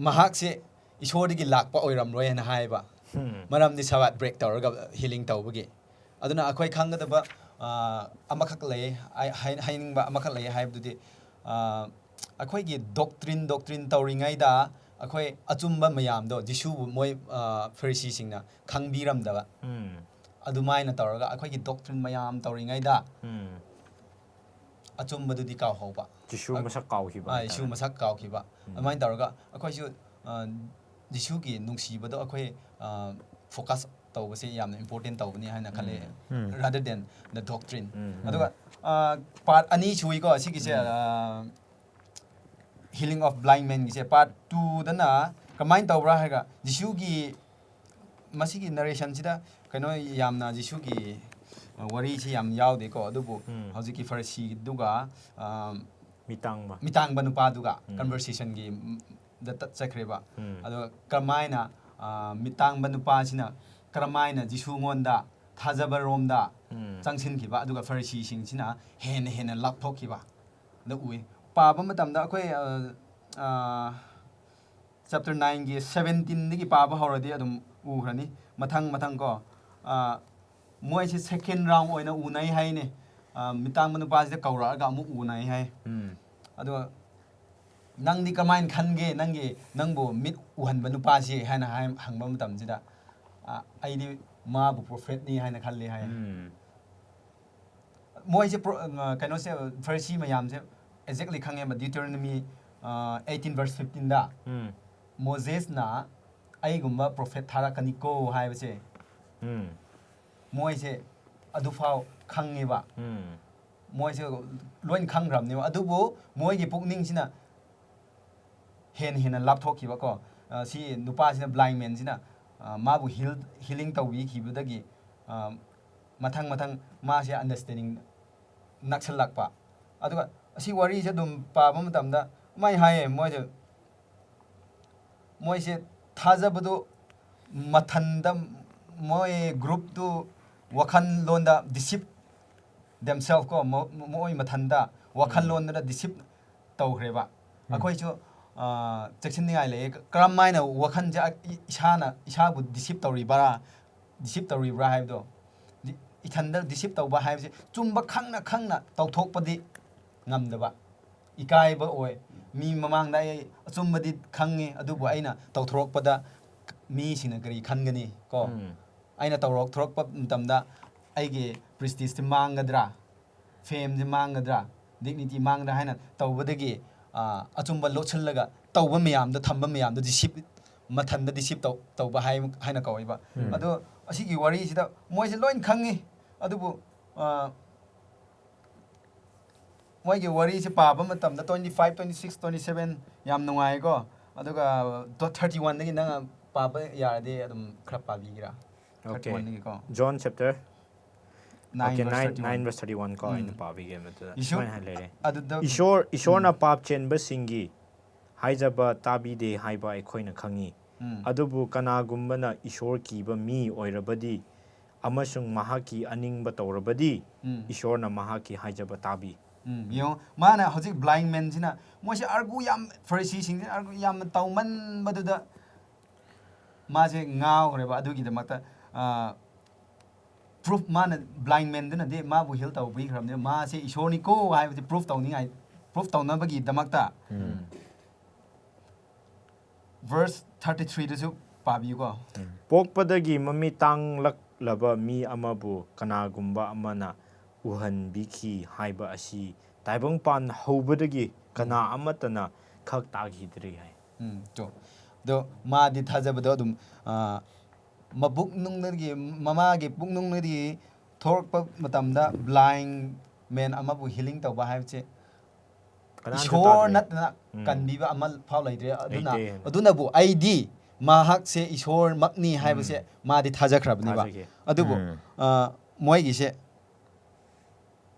ꯃꯍꯥꯛꯁꯦ ꯏꯁꯣꯔꯗꯒꯤ ꯂꯥꯛꯄ ꯑꯣꯏꯔꯝꯂꯣꯏ ꯍꯥꯏꯅ ꯍꯥꯏꯕ ꯃꯔꯝꯗꯤ ꯁꯕꯥꯠ ꯕ꯭ꯔꯦꯛ ꯇꯧꯔꯒ ꯍꯤꯂꯤꯡ ꯇꯧꯕꯒꯤ ꯑꯗꯨꯅ ꯑꯩꯈꯣꯏ ꯈꯪꯒꯗꯕ ꯑꯃꯈꯛ ꯂꯩ ꯍꯥꯏꯅꯤꯡꯕ ꯑꯃꯈꯛ ꯂꯩ ꯍꯥꯏꯕꯗꯨꯗꯤ ꯑꯩꯈꯣꯏꯒꯤ ꯗꯣꯛꯇ꯭ꯔꯤꯟ ꯇꯧꯔꯤꯉꯩꯗ ꯑꯩꯈꯣꯏ ꯑꯆꯨꯝꯕ ꯃꯌꯥꯝꯗꯣ ꯖꯤꯁꯨꯕꯨ ꯃꯣꯏ ꯐꯔꯤꯁꯤꯁꯤꯡꯅ ꯈꯪꯕꯤꯔꯝꯗꯕ ꯑꯗꯨꯃꯥꯏꯅ ꯇꯧꯔꯒ ꯑꯩꯈꯣꯏꯒꯤ ꯗꯣꯛꯇ꯭ꯔꯤꯟ ꯃꯌꯥꯝ ꯇꯧꯔꯤꯉꯩꯗ ꯑꯆꯨꯝꯕꯗꯨꯗꯤ ꯀꯥꯎꯍꯧꯕ ꯖꯤꯁꯨ ꯃꯁꯛ ꯀꯥꯎꯈꯤꯕ ꯖꯤꯁꯨ ꯃꯁꯛ ꯀꯥꯎꯈꯤꯕ ꯑꯗꯨꯃꯥꯏꯅ ꯇꯧꯔꯒ ꯑꯩꯈꯣꯏꯁꯨ ꯖꯤꯁꯨꯒꯤ ꯅꯨꯡꯁꯤꯕꯗꯣ ꯑꯩꯈꯣꯏ ꯐꯣꯀꯁ ꯇꯧꯕꯁꯦ ꯌꯥꯝꯅ ꯏꯝꯄꯣꯔꯇꯦꯟ ꯇꯧꯕꯅꯤ ꯍꯥꯏꯅ ꯈꯜꯂꯦ rather than the doctrine ꯑꯗꯨꯒ ꯄꯥꯔꯠ ꯑꯅꯤ ꯁꯨꯏꯀꯣ ꯁꯤꯒꯤꯁꯦ ꯍꯤꯂꯤꯡ ꯑꯣꯐ ꯕ꯭ꯂꯥꯏꯟ ꯃꯦꯟꯒꯤꯁꯦ ꯄꯥꯔꯠ 2ꯗꯅ ꯀꯃꯥꯏꯅ ꯇꯧꯕ꯭ꯔꯥ ꯍꯥꯏꯔꯒ ꯖꯤꯁꯨꯒꯤ ꯃꯁꯤꯒꯤ ꯅꯔꯦꯁꯟꯁꯤꯗ ꯀꯩꯅꯣ ꯌꯥꯝꯅ ꯖꯤꯁꯨꯒꯤ ꯋꯥꯔꯤꯁꯤ ꯌꯥꯝ ꯌꯥꯎꯗꯦꯀꯣ ꯑꯗꯨꯕꯨ ꯍꯧꯖꯤꯛꯀꯤ ꯐꯔꯤꯁꯤꯗꯨꯒ ꯃꯤꯇꯥꯡꯕ ꯅꯨꯄꯥꯗꯨꯒ ꯀꯟꯚꯔꯁꯦꯁꯟꯒꯤ ꯗ ꯆꯠꯈ꯭ꯔꯦꯕ ꯑꯗꯨꯒ ꯀꯔꯝꯃꯥꯏꯅ ꯃꯤꯇꯥꯡꯕ ꯅꯨꯄꯥꯁꯤꯅ ꯀꯔꯝꯃꯥꯏꯅ ꯖꯤꯁꯨꯉꯣꯟꯗ ꯊꯥꯖꯕꯔꯣꯝꯗ ꯆꯪꯁꯤꯟꯈꯤꯕ ꯑꯗꯨꯒ ꯐꯔꯤꯁꯤꯁꯤꯡꯁꯤꯅ ꯍꯦꯟꯅ ꯂꯥꯞꯊꯣꯛꯈꯤꯕ ꯑꯗꯨ ꯎꯏ ꯄꯥꯕ ꯃꯇꯝꯗ ꯑꯩꯈꯣꯏ ꯆꯦꯞꯇꯔ 9ꯒꯤ 17ꯗꯒꯤ ꯄꯥꯕ ꯍꯧꯔꯗꯤ ꯑꯗꯨꯝ ꯎꯈ꯭ꯔꯅꯤ ꯃꯊꯪ ꯀꯣ ꯃꯣꯏꯁꯦ ꯁꯦꯀꯦꯟ ꯔꯥꯎꯟ ꯑꯣꯏꯅ ꯎꯅꯩ ꯍꯥꯏꯅꯦ ꯃꯤꯇꯥꯡꯕ ꯅꯨꯄꯥꯁꯤꯗ ꯀꯧꯔꯛꯑꯒ ꯑꯃꯨꯛ ꯎꯅꯩ ꯍꯥꯏ ꯑꯗꯨꯒ ꯅꯪꯗꯤ ꯀꯃꯥꯏꯅ ꯈꯟꯒꯦ ꯅꯪꯕꯨ ꯃꯤꯠ ꯎꯍꯟꯕ ꯅꯨꯄꯥꯁꯤ ꯍꯥꯏꯅ ꯍꯪꯕ ꯃꯇꯝꯁꯤꯗ ꯑꯩꯗꯤ ꯃꯥꯕꯨ ꯄ꯭ꯔꯣꯐꯦꯠꯅꯤ ꯍꯥꯏꯅ ꯈꯜꯂꯤ ꯍꯥꯏ ꯃꯣꯏꯁꯦ ꯀꯩꯅꯣꯁꯦ ꯐꯔꯁꯤ ꯃꯌꯥꯝꯁꯦ ꯑꯦꯛꯖꯦꯛꯂꯤ ꯈꯪꯉꯦꯕ ꯗ꯭ꯌꯨꯇꯔꯣꯅꯣꯃꯤ 18:15ꯗ ꯃꯣꯖꯦꯁꯅ ꯑꯩꯒꯨꯝꯕ ꯄ꯭ꯔꯣꯐꯦꯠ ꯊꯥꯔꯛꯀꯅꯤꯀꯣ ꯍꯥꯏꯕꯁꯦ ꯃꯣꯏꯁꯦ ꯑꯗꯨꯐꯥꯎ ꯈꯪꯉꯦꯕ ꯃꯣꯏꯁꯦ ꯂꯣꯏ ꯈꯪꯈ꯭ꯔꯕꯅꯦꯕ ꯑꯗꯨꯕꯨ ꯃꯣꯏꯒꯤ ꯄꯨꯛꯅꯤꯡꯁꯤꯅ ꯍꯦꯟꯅ ꯂꯥꯞꯊꯣꯛꯈꯤꯕꯀꯣ ꯁꯤ ꯅꯨꯄꯥꯁꯤꯅ ꯕ꯭ꯂꯥꯏꯟ ꯃꯦꯟꯁꯤꯅ ꯃꯥꯕꯨ ꯍꯤꯂꯤꯡ ꯇꯧꯕꯤꯈꯤꯕꯗꯒꯤ ꯃꯊꯪ ꯃꯥꯁꯦ ꯑꯟꯗꯔꯁꯇꯦꯟꯗꯤꯡ ꯅꯛꯁꯜꯂꯛꯄ ꯑꯗꯨꯒ ꯑꯁꯤ ꯋꯥꯔꯤꯁꯦ ꯑꯗꯨꯝ ꯄꯥꯕ ꯃꯇꯝꯗ ꯀꯃꯥꯏꯅ ꯍꯥꯏꯌꯦ ꯃꯣꯏꯁꯦ ꯊꯥꯖꯕꯗꯨ ꯃꯊꯟꯗ ꯃꯣꯏ ꯒ꯭ꯔꯨꯞꯇꯨ ꯋꯥꯈꯜꯂꯣꯟꯗ ꯗꯤꯁꯤꯞ themselves ꯀꯣ ꯃꯣꯏ ꯃꯊꯟꯗ ꯋꯥꯈꯜꯂꯣꯟꯗ ꯗꯤꯁꯤꯞ ꯇꯧꯈ꯭ꯔꯦꯕ ꯑꯩꯈꯣꯏꯁꯨ ꯆꯦꯛꯁꯤꯟꯅꯤꯡꯉꯥꯏ ꯂꯩꯌꯦ ꯀꯔꯝꯃꯥꯏꯅ ꯋꯥꯈꯜꯁꯦ ꯏꯁꯥꯕꯨ ꯗꯤꯁꯤꯞ ꯇꯧꯔꯤꯕ꯭ꯔꯥ ꯍꯥꯏꯕꯗꯣ ꯏꯊꯟꯗ ꯗꯤꯁꯤꯞ ꯇꯧꯕ ꯍꯥꯏꯕꯁꯦ ꯆꯨꯝꯕ ꯈꯪꯅ ꯇꯧꯊꯣꯛꯄꯗꯤ ꯉꯝꯗꯕ ꯏꯀꯥꯏꯕ ꯑꯣꯏ ꯃꯤ ꯃꯃꯥꯡꯗ ꯑꯩ ꯑꯆꯨꯝꯕꯗꯤ ꯈꯪꯉꯤ ꯑꯗꯨꯕꯨ ꯑꯩꯅ ꯇꯧꯊꯣꯔꯛꯄꯗ ꯃꯤꯁꯤꯡꯅ ꯀꯔꯤ ꯈꯟꯒꯅꯤ ꯀꯣ ꯑꯩꯅ ꯇꯧꯊꯣꯔꯛꯄ ꯃꯇꯝꯗ ꯑꯩꯒꯤ ꯄ꯭ꯔꯤꯁꯇꯤꯖꯇꯤ ꯃꯥꯡꯒꯗ꯭ꯔꯥ ꯐꯦꯝꯁꯤ ꯃꯥꯡꯒꯗ꯭ꯔꯥ ꯗꯤꯛꯅꯤꯇꯤ ꯃꯥꯡꯒꯗ꯭ꯔꯥ ꯍꯥꯏꯅ ꯇꯧꯕꯗꯒꯤ ꯑꯆꯨꯝꯕ ꯂꯣꯠꯁꯤꯜꯂꯒ ꯇꯧꯕ ꯃꯌꯥꯝꯗꯣ ꯊꯝꯕ ꯃꯌꯥꯝꯗꯣ ꯃꯊꯟꯗ ꯗꯤꯁꯤꯞ ꯇꯧꯕ ꯍꯥꯏꯅ ꯀꯧꯋꯦꯕ ꯑꯗꯣ ꯑꯁꯤꯒꯤ ꯋꯥꯔꯤꯁꯤꯗ ꯃꯣꯏꯁꯦ ꯂꯣꯏ ꯈꯪꯉꯤ ꯑꯗꯨꯕꯨ ꯃꯣꯏꯒꯤ ꯋꯥꯔꯤꯁꯦ ꯄꯥꯕ ꯃꯇꯝꯗ 25, 26, 27 ꯌꯥꯝ ꯅꯨꯡꯉꯥꯏꯀꯣ ꯑꯗꯨꯒ 31ꯗꯒꯤ ꯅꯪ ꯄꯥꯕ ꯌꯥꯔꯗꯤ ꯑꯗꯨം ꯈꯔ ꯄꯥꯕꯤꯒꯦꯔꯥ 31ꯗꯒꯤ ꯀꯣ John chapter 9 verse 31 ꯀꯣ ꯑꯩꯅ ꯄꯥꯕꯤꯒꯦ ꯃꯗꯨꯗ ꯏꯁꯣꯔ ꯁꯨꯃꯥꯏꯅ ꯂꯩꯔꯦ ꯑꯗꯨꯗ ꯏꯁꯣꯔꯅ ꯄꯥꯞ ꯆꯦꯟꯕꯁꯤꯡꯒꯤ ꯍꯥꯏꯖꯕ ꯇꯥꯕꯤꯗꯦ ꯍꯥꯏꯕ ꯑꯩꯈꯣꯏꯅ ꯈꯪꯉꯤ ꯑꯗꯨꯕꯨ ꯀꯅꯥꯒꯨꯝꯕꯅ ꯏꯁꯣꯔ ꯀꯤꯕ ꯃꯤ ꯑꯣꯏꯔꯕꯗꯤ ꯑꯃꯁꯨꯡ ꯃꯍꯥꯛꯀꯤ ꯑꯅꯤꯡꯕ ꯇꯧꯔꯕꯗꯤ ꯏꯁꯣꯔꯅ ꯃꯍꯥꯛꯀꯤ ꯍꯥꯏꯖꯕ ꯇꯥꯕꯤ ꯌꯦꯡꯉꯣ ꯃꯥꯅ ꯍꯧꯖꯤꯛ ꯕ꯭ꯂꯥꯏꯟ ꯃꯦꯟꯁꯤꯅ ꯃꯣꯏꯁꯦ ꯑꯥꯔꯒꯨ ꯌꯥꯝ ꯐꯔꯤꯁꯤꯁꯤꯡꯁꯤꯅ ꯑꯥꯔꯒꯨ ꯌꯥꯝꯅ ꯇꯧꯃꯟꯕꯗꯨꯗ ꯃꯥꯁꯦ ꯉꯥꯎꯈ꯭ꯔꯦꯕ ꯑꯗꯨꯒꯤꯗꯃꯛꯇ ꯄ꯭ꯔꯨꯐ ꯃꯥꯅ ꯕ꯭ꯂꯥꯏꯟ ꯃꯦꯟꯗꯨꯅꯗꯤ ꯃꯥꯕꯨ ꯍꯤꯜ ꯇꯧꯕꯤꯈ꯭ꯔꯕꯅꯦ ꯃꯥꯁꯦ ꯏꯁꯣꯔꯅꯤꯀꯣ ꯍꯥꯏꯕꯁꯤ ꯄ꯭ꯔꯨꯐ ꯇꯧꯅꯕꯒꯤꯗꯃꯛꯇ ꯚꯔꯁ 33ꯗꯁꯨ ꯄꯥꯕꯤꯌꯨꯀꯣ ꯄꯣꯛꯄꯗꯒꯤ ꯃꯃꯤꯠ ꯇꯥꯡꯂꯛꯂꯕ ꯃꯤ ꯑꯃꯕꯨ ꯀꯅꯥꯒꯨꯝꯕ ꯑꯃꯅ ꯎꯍꯟꯕꯤꯈꯤ ꯍꯥꯏꯕ ꯑꯁꯤ ꯇꯥꯏꯕꯪꯄꯥꯟ ꯍꯧꯕꯗꯒꯤ ꯀꯅꯥ ꯑꯃꯠꯇꯅ ꯈꯛ ꯇꯥꯈꯤꯗ꯭ꯔꯤ ꯍꯥꯏ ꯑꯗꯣ ꯃꯥꯗꯤ ꯊꯥꯖꯕꯗꯣ ꯑꯗꯨꯝ ꯃꯃꯥꯒꯤ ꯄꯨꯛꯅꯨꯡꯗꯒꯤ ꯊꯣꯛꯂꯛꯄ ꯃꯇꯝꯗ ꯕ꯭ꯂꯥꯏꯟ ꯃꯦꯟ ꯑꯃꯕꯨ ꯍꯤꯂꯤꯡ ꯇꯧꯕ ꯍꯥꯏꯕꯁꯦ ꯏꯁꯣꯔ ꯅꯠꯇꯅ ꯀꯟꯕꯤꯕ ꯑꯃ ꯐꯥꯎ ꯂꯩꯇ꯭ꯔꯦ ꯑꯗꯨꯅꯕꯨ ꯑꯩꯗꯤ ꯃꯍꯥꯛꯁꯦ ꯏꯁꯣꯔꯃꯛꯅꯤ ꯍꯥꯏꯕꯁꯦ ꯃꯥꯗꯤ ꯊꯥꯖꯈ꯭ꯔꯕꯅꯦꯕ ꯑꯗꯨꯕꯨ ꯃꯣꯏꯒꯤꯁꯦ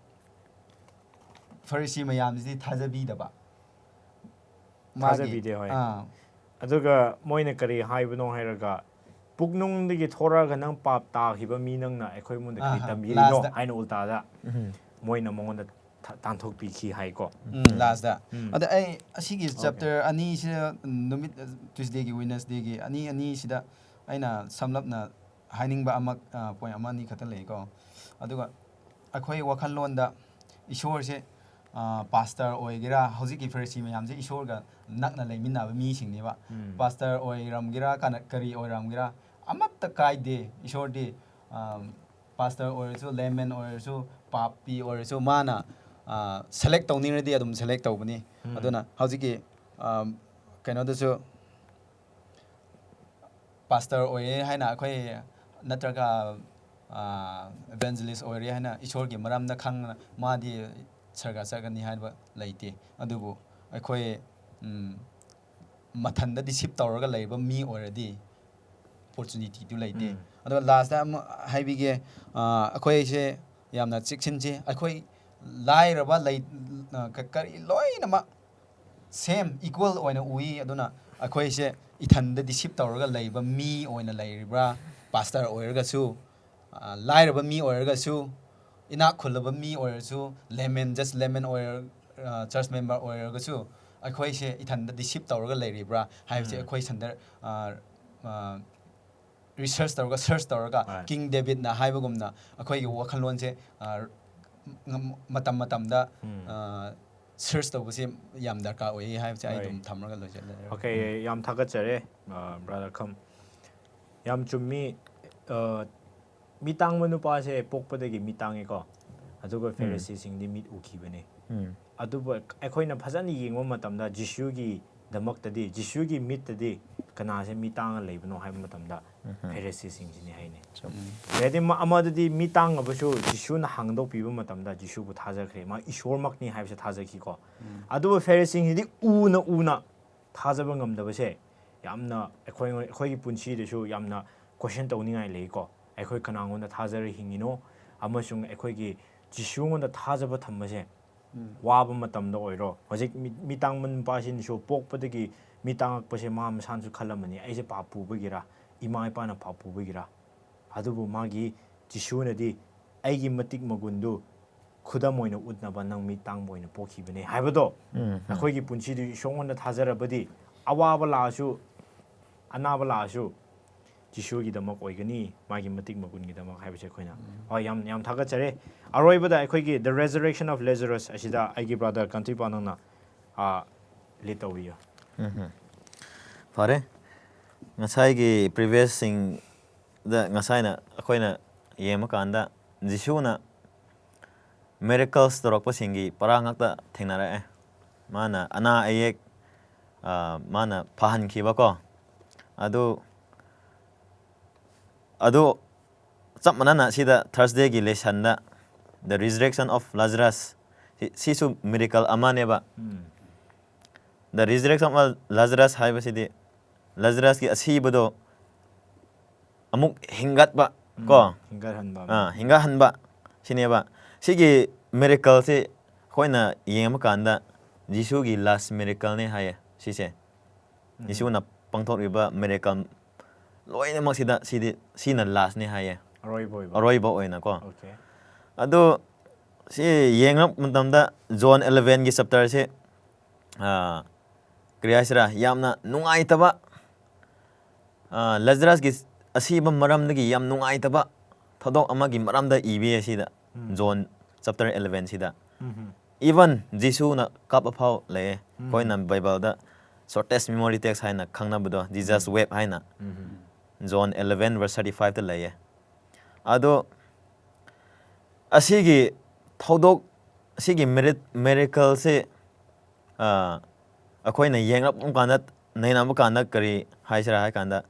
ꯐꯔꯤꯁꯤ ꯃꯌꯥꯝꯁꯤꯗꯤ ꯊꯥꯖꯕꯤꯗꯕ ꯊꯥꯖꯕꯤꯗꯦ ꯍꯣꯏ ꯑꯗꯨꯒ ꯃꯣꯏꯅ ꯀꯔꯤ ꯍꯥꯏꯕꯅꯣ ꯍꯥꯏꯔꯒ ꯄꯨꯛꯅꯨꯡꯗꯒꯤ ꯊꯣꯔꯛꯑꯒ ꯅꯪ ꯄꯥꯞ ꯇꯥꯈꯤꯕ ꯃꯤ ꯅꯪꯅ ꯑꯩꯈꯣꯏ ꯉꯣꯟꯗ ꯀꯔꯤ ꯇꯝꯕꯤꯔꯤꯅꯣ ꯂꯥꯁꯇ ꯍꯥꯏꯅ ꯎꯜꯇꯥꯗ ꯃꯣꯏꯅ ꯃꯉꯣꯟꯗ ꯇꯥꯟꯊꯣꯛꯄꯤꯈꯤ ꯍꯥꯏꯀꯣ ꯂꯥꯁꯇ ꯑꯗ ꯑꯩ ꯑꯁꯤꯒꯤ ꯆꯦꯞꯇꯔ ꯑꯅꯤꯁꯤꯗ ꯅꯨꯃꯤꯠ ꯇ꯭ꯌꯨꯁꯗꯦꯒꯤ ꯋꯦꯅꯁꯗꯦꯒꯤ ꯑꯅꯤꯁꯤꯗ ꯑꯩꯅ ꯁꯝꯂꯞꯅ ꯍꯥꯏꯅꯤꯡꯕ ꯄꯣꯏꯟ ꯑꯃ ꯑꯅꯤ ꯈꯛꯇ ꯂꯩꯀꯣ ꯑꯗꯨꯒ ꯑꯩꯈꯣꯏ ꯋꯥꯈꯜꯂꯣꯟꯗ ꯏꯁꯣꯔꯁꯦ ꯄꯥꯁꯇꯔ ꯑꯣꯏꯒꯦꯔꯥ ꯍꯧꯖꯤꯛꯀꯤ ꯐꯦꯔꯤꯁꯤ ꯃꯌꯥꯝꯁꯦ ꯏꯁꯣꯔꯒ ꯅꯛꯅ ꯂꯩꯃꯤꯟꯅꯕ ꯃꯤꯁꯤꯡꯅꯦꯕ ꯄꯥꯁꯇꯔ ꯑꯣꯏꯔꯝꯒꯦꯔꯥ ꯀꯔꯤ ꯑꯣꯏꯔꯝꯒꯦꯔꯥ ꯑꯃꯠꯇ ꯀꯥꯏꯗꯦ ꯏꯁꯣꯔꯗꯤ ꯄꯥꯁꯇꯔ ꯑꯣꯏꯔꯁꯨ ꯂꯦꯃꯦꯟ ꯑꯣꯏꯔꯁꯨ ꯄꯥꯄꯤ ꯑꯣꯏꯔꯁꯨ ꯃꯥꯅ ꯁꯦꯂꯦꯛ ꯇꯧꯅꯤꯡꯉꯗꯤ ꯑꯗꯨꯝ ꯁꯦꯂꯦꯛ ꯇꯧꯕꯅꯤ ꯑꯗꯨꯅ ꯍꯧꯖꯤꯛꯀꯤ ꯀꯩꯅꯣꯗꯁꯨ ꯄꯥꯁꯇꯔ ꯑꯣꯏꯌꯦ ꯍꯥꯏꯅ ꯑꯩꯈꯣꯏ ꯅꯠꯇ꯭ꯔꯒ ꯏꯚꯦꯟꯖലിꯁ ꯑꯣꯏꯔꯦ ꯍꯥꯏꯅ ꯏꯁꯣꯔꯒꯤ ꯃꯔꯝꯗ ꯈꯪꯅ ꯃꯥꯗꯤ ꯁꯔꯒ ꯆꯠꯀꯅꯤ ꯍꯥꯏꯕ ꯂꯩꯇꯦ ꯑꯗꯨꯕꯨ ꯑꯩꯈꯣꯏ ꯃꯊꯟꯗ ꯗꯤꯁꯤꯞ ꯇꯧꯔꯒ ꯂꯩꯕ ꯃꯤ ꯑꯣꯏꯔꯗꯤ ꯑꯣꯄꯣꯔꯆꯨꯅꯤꯇꯤꯗꯨ ꯂꯩꯇꯦ ꯑꯗꯨꯒ ꯂꯥꯁꯇ ꯑꯃꯨꯛ ꯍꯥꯏꯕꯤꯒꯦ ꯑꯩꯈꯣꯏꯁꯦ ꯌꯥꯝꯅ ꯆꯦꯛꯁꯤꯟꯁꯤ ꯑꯩꯈꯣꯏ ꯂꯥꯏꯔꯕ ꯀꯔꯤ ꯂꯣꯏꯅꯃꯛ ꯁꯦꯝ ꯏꯀ꯭ꯋꯦꯜ ꯑꯣꯏꯅ ꯎꯏ ꯑꯗꯨꯅ ꯑꯩꯈꯣꯏꯁꯦ ꯏꯊꯟꯗ ꯗꯤꯁꯤꯞ ꯇꯧꯔꯒ ꯂꯩꯕ ꯃꯤ ꯑꯣꯏꯅ ꯂꯩꯔꯤꯕ꯭ꯔꯥ ꯄꯥꯁꯇꯔ ꯑꯣꯏꯔꯒꯁꯨ ꯂꯥꯏꯔꯕ ꯃꯤ ꯑꯣꯏꯔꯒꯁꯨ ꯏꯅꯥꯛ ꯈꯨꯜꯂꯕ ꯃꯤ ꯑꯣꯏꯔꯁꯨ ꯖꯁ ꯂꯦꯃꯦꯟ ꯑꯣꯏꯔ ꯆꯔꯆ ꯃꯦꯝꯕꯔ ꯑꯣꯏꯔꯒꯁꯨ ꯑꯩꯈꯣꯏꯁꯦ ꯏꯊꯟꯗ ꯗꯤꯁꯤꯞ ꯇꯧꯔꯒ ꯂꯩꯔꯤꯕ꯭ꯔꯥ ꯍꯥꯏꯕꯁꯦ ꯑꯩꯈꯣꯏ ꯔꯤꯁꯔꯁ ꯇꯧꯔꯒ ꯁꯔꯆ ꯇꯧꯔꯒ ꯀꯤꯡ ꯗꯦꯕꯤꯠꯅ ꯍꯥꯏꯕꯒꯨꯝꯅ ꯑꯩꯈꯣꯏꯒꯤ ꯋꯥꯈꯜꯂꯣꯟꯁꯦ ꯃꯇꯝꯗ ꯁꯔꯆ ꯇꯧꯕꯁꯦ ꯌꯥꯝ ꯗꯔꯀꯥꯔ ꯑꯣꯏꯌꯦ ꯍꯥꯏꯕꯁꯦ ꯑꯩ ꯑꯗꯨꯝ ꯊꯝꯃꯒ ꯂꯣꯏꯁꯤꯜꯂꯦ ꯑꯣꯀꯦ ꯌꯥꯝ ꯊꯥꯒꯠꯆꯔꯦ ꯕ꯭ꯔꯗꯔ ꯈꯝ ꯌꯥꯝ ꯆꯨꯝꯃꯤ ꯃꯤ ꯇꯥꯡꯕ ꯅꯨꯄꯥꯁꯦ ꯄꯣꯛꯄꯗꯒꯤ ꯃꯤ ꯇꯥꯡꯉꯦꯀꯣ ꯑꯗꯨꯒ ꯐꯦꯔꯤꯁꯤꯁꯤꯡꯗꯤ ꯃꯤꯠ ꯎꯈꯤꯕꯅꯤ ꯑꯗꯨꯕꯨ ꯑꯩꯈꯣꯏꯅ ꯐꯖꯅ ꯌꯦꯡꯕ ꯃꯇꯝꯗ ꯖꯤꯁꯨꯒꯤꯗꯃꯛꯇꯗꯤ ꯖꯤꯁꯨꯒꯤ ꯃꯤꯠꯇꯗꯤ ꯀꯅꯥꯁꯦ ꯃꯤ ꯇꯥꯡꯉ ꯂꯩꯕꯅꯣ ꯍꯥꯏꯕ ꯃꯇꯝꯗ ꯐꯦꯔꯤꯁꯤꯁꯤꯡꯁꯤꯅꯤ ꯍꯥꯏꯅꯤ ꯍꯥꯏꯗꯤ ꯑꯃꯗꯗꯤ ꯃꯤ ꯇꯥꯡꯉꯕꯁꯨ ꯖꯤꯁꯨꯅ ꯍꯥꯡꯗꯣꯛꯄꯤꯕ ꯃꯇꯝꯗ ꯖꯤꯁꯨꯕꯨ ꯊꯥꯖꯈ꯭ꯔꯦ ꯃꯥ ꯏꯁꯣꯔꯃꯛꯅꯤ ꯍꯥꯏꯕꯁꯦ ꯊꯥꯖꯈꯤꯀꯣ ꯑꯗꯨꯕꯨ ꯐꯦꯔꯤꯁꯤꯁꯤꯡꯗꯤ ꯎꯅ ꯊꯥꯖꯕ ꯉꯝꯗꯕꯁꯦ ꯌꯥꯝꯅ ꯑꯩꯈꯣꯏꯒꯤ ꯄꯨꯟꯁꯤꯗꯁꯨ ꯌꯥꯝꯅ ꯀꯣꯏꯁꯟ ꯇꯧꯅꯤꯡꯉꯥꯏ ꯂꯩꯀꯣ ꯑꯩꯈꯣꯏ ꯀꯅꯥꯉꯣꯟꯗ ꯊꯥꯖꯔ ꯍꯤꯡꯉꯤꯅꯣ ꯑꯃꯁꯨꯡ ꯑꯩꯈꯣꯏꯒꯤ ꯖꯤꯁꯨꯉꯣꯟꯗ ꯊꯥꯖꯕ ꯊꯝꯕꯁꯦ ꯋꯥꯕ ꯃꯇꯝꯗ ꯑꯣꯏꯔꯣ ꯍꯧꯖꯤꯛ ꯃꯤ ꯇꯥꯡꯕ ꯅꯨꯄꯥꯁꯤꯅꯁꯨ ꯄꯣꯛꯄꯗꯒꯤ ꯃꯤ ꯇꯥꯡꯉꯛꯄꯁꯦ ꯃꯥ ꯃꯁꯥꯅꯁꯨ ꯈꯜꯂꯝꯃꯅꯤ ꯑꯩꯁꯦ ꯄꯥꯞ ꯄꯨꯕꯒꯤꯔ ꯏꯃꯥ ꯏꯄꯥꯅ ꯄꯥꯞ ꯄꯨꯕꯒꯤꯔ ꯑꯗꯨꯕꯨ ꯃꯥꯒꯤ ꯖꯤꯁꯨꯅꯗꯤ ꯑꯩꯒꯤ ꯃꯇꯤꯛ ꯃꯒꯨꯟꯗꯨ ꯈꯨꯗꯝ ꯑꯣꯏꯅ ꯎꯠꯅꯕ ꯅꯪ ꯃꯤ ꯇꯥꯡꯕ ꯑꯣꯏꯅ ꯄꯣꯛꯈꯤꯕꯅꯦ ꯍꯥꯏꯕꯗꯣ ꯑꯩꯈꯣꯏꯒꯤ ꯄꯨꯟꯁꯤꯗꯨ ꯏꯁꯣꯔꯉꯣꯟꯗ ꯊꯥꯖꯔꯕꯗꯤ ꯑꯋꯥꯕ ꯂꯥꯛꯑꯁꯨ ꯑꯅꯥꯕ ꯂꯥꯛꯑꯁꯨ ꯖꯤꯁꯨꯒꯤꯗꯃꯛ ꯑꯣꯏꯒꯅꯤ ꯃꯥꯒꯤ ꯃꯇꯤꯛ ꯃꯒꯨꯟꯒꯤꯗꯃꯛ ꯍꯥꯏꯕꯁꯦ ꯑꯩꯈꯣꯏꯅ ꯍꯣꯏ ꯌꯥꯝ ꯊꯥꯒꯠꯆꯔꯦ ꯑꯔꯣꯏꯕꯗ ꯑꯩꯈꯣꯏꯒꯤ ꯗ ꯔꯦꯖꯔꯦꯛꯁꯟ ꯑꯣꯐ ꯂꯦꯖꯔꯁ ꯑꯁꯤꯗ ꯑꯩꯒꯤ ꯕ꯭ꯔꯗꯔ ꯀꯟꯇ꯭ꯔꯤꯄꯥ ꯅꯪꯅ ꯂꯤꯠ ꯇꯧꯕꯤꯌꯨ ꯐꯔꯦ ꯉꯁꯥꯏꯒꯤ ꯄ꯭ꯔꯤꯚꯤꯌꯁꯁꯤꯡꯗ ꯉꯁꯥꯏꯅ ꯑꯩꯈꯣꯏꯅ ꯌꯦꯡꯕ ꯀꯥꯟꯗ ꯖꯤꯁꯨꯅ ꯃꯦꯔꯤꯀꯜꯁ ꯇꯧꯔꯛꯄꯁꯤꯡꯒꯤ ꯄꯔꯥ ꯉꯥꯛꯇ ꯊꯦꯡꯅꯔꯛꯑꯦ ꯃꯥꯅ ꯑꯅꯥ ꯑꯌꯦꯛ ꯃꯥꯅ ꯐꯍꯟꯈꯤꯕꯀꯣ ꯑꯗꯨ ꯆꯞ ꯃꯥꯟꯅꯅ ꯁꯤꯗ ꯊꯔꯁꯗꯦꯒꯤ ꯂꯦꯁꯟꯗ ꯗ ꯔꯤꯖꯔꯦꯛꯁꯟ ꯑꯣꯐ ꯂꯥꯖꯔꯁ ꯁꯤꯁꯨ ꯃꯤꯔꯤꯀꯜ ꯑꯃꯅꯦꯕ ꯗ ꯔꯤꯖꯔꯦꯛꯁꯟ ꯑꯣꯐ ꯂꯥꯖꯔꯁ ꯍꯥꯏꯕꯁꯤꯗꯤ ꯂꯥꯖꯔꯁꯀꯤ ꯑꯁꯤꯕꯗꯣ ꯑꯃꯨꯛ ꯍꯤꯡꯒꯠꯄ ꯀꯣ ꯍꯤꯡꯒꯠꯍꯟꯕ ꯁꯤꯅꯦꯕ ꯁꯤꯒꯤ ꯃꯤꯔꯤꯀꯜꯁꯤ ꯑꯩꯈꯣꯏꯅ ꯌꯦꯡꯕ ꯀꯥꯟꯗ ꯖꯤꯁꯨꯒꯤ ꯂꯥꯁ ꯃꯤꯔꯤꯀꯜꯅꯦ ꯍꯥꯏꯌꯦ ꯁꯤꯁꯦ ꯖꯤꯁꯨꯅ ꯄꯥꯡꯊꯣꯛꯂꯤꯕ ꯃꯤꯔꯤꯀꯜ ꯂꯣꯏꯅꯃꯛ ꯁꯤꯅ ꯂꯥꯁꯅꯦ ꯍꯥꯏꯌꯦ ꯑꯔꯣꯏꯕ ꯑꯣꯏꯅꯀꯣ ꯑꯗꯨ ꯁꯤ ꯌꯦꯡꯂꯛ ꯃꯇꯝꯗ ꯖꯣꯟ 11ꯒꯤ ꯆꯞꯇꯔꯁꯤ ꯀꯔꯤ ꯍꯥꯏꯁꯤꯔꯥ ꯌꯥꯝꯅ ꯅꯨꯡꯉꯥꯏꯇꯕ ꯂꯥꯖꯔꯁꯀꯤ ꯑꯁꯤꯕ ꯃꯔꯝꯗꯒꯤ ꯌꯥꯝ ꯅꯨꯡꯉꯥꯏꯇꯕ ꯊꯧꯗꯣꯛ ꯑꯃꯒꯤ ꯃꯔꯝꯗ ꯏꯕꯤꯌꯦ ꯁꯤꯗ ꯖꯣꯟ ꯆꯞꯇꯔ 11 ꯏꯚꯟ ꯖꯤꯁꯨꯅ ꯀꯥꯞꯄ ꯐꯥꯎ ꯂꯩꯌꯦ ꯑꯩꯈꯣꯏꯅ ꯕꯥꯏꯕꯜꯗ ꯁꯣꯔꯇꯦꯁ ꯃꯦꯃꯣꯔꯤ ꯇꯦꯛꯁ ꯍꯥꯏꯅ ꯈꯪꯅꯕꯗꯣ ꯖꯤꯖꯁ ꯋꯦꯞ ꯍꯥꯏꯅ ꯖꯣꯟ 11:35 ꯂꯩꯌꯦ ꯑꯗꯣ ꯑꯁꯤꯒꯤ ꯊꯧꯗꯣꯛ ꯑꯁꯤꯒꯤ ꯃꯤꯔꯤꯀꯜꯁꯤ ꯑꯩꯈꯣꯏꯅ ꯌꯦꯡꯂꯛꯄ ꯀꯥꯟꯗ ꯅꯩꯅꯕ ꯀꯥꯟꯗ ꯀꯔꯤ ꯍꯥꯏꯁꯤꯔꯥ ꯍꯥꯏ ꯀꯥꯟꯗ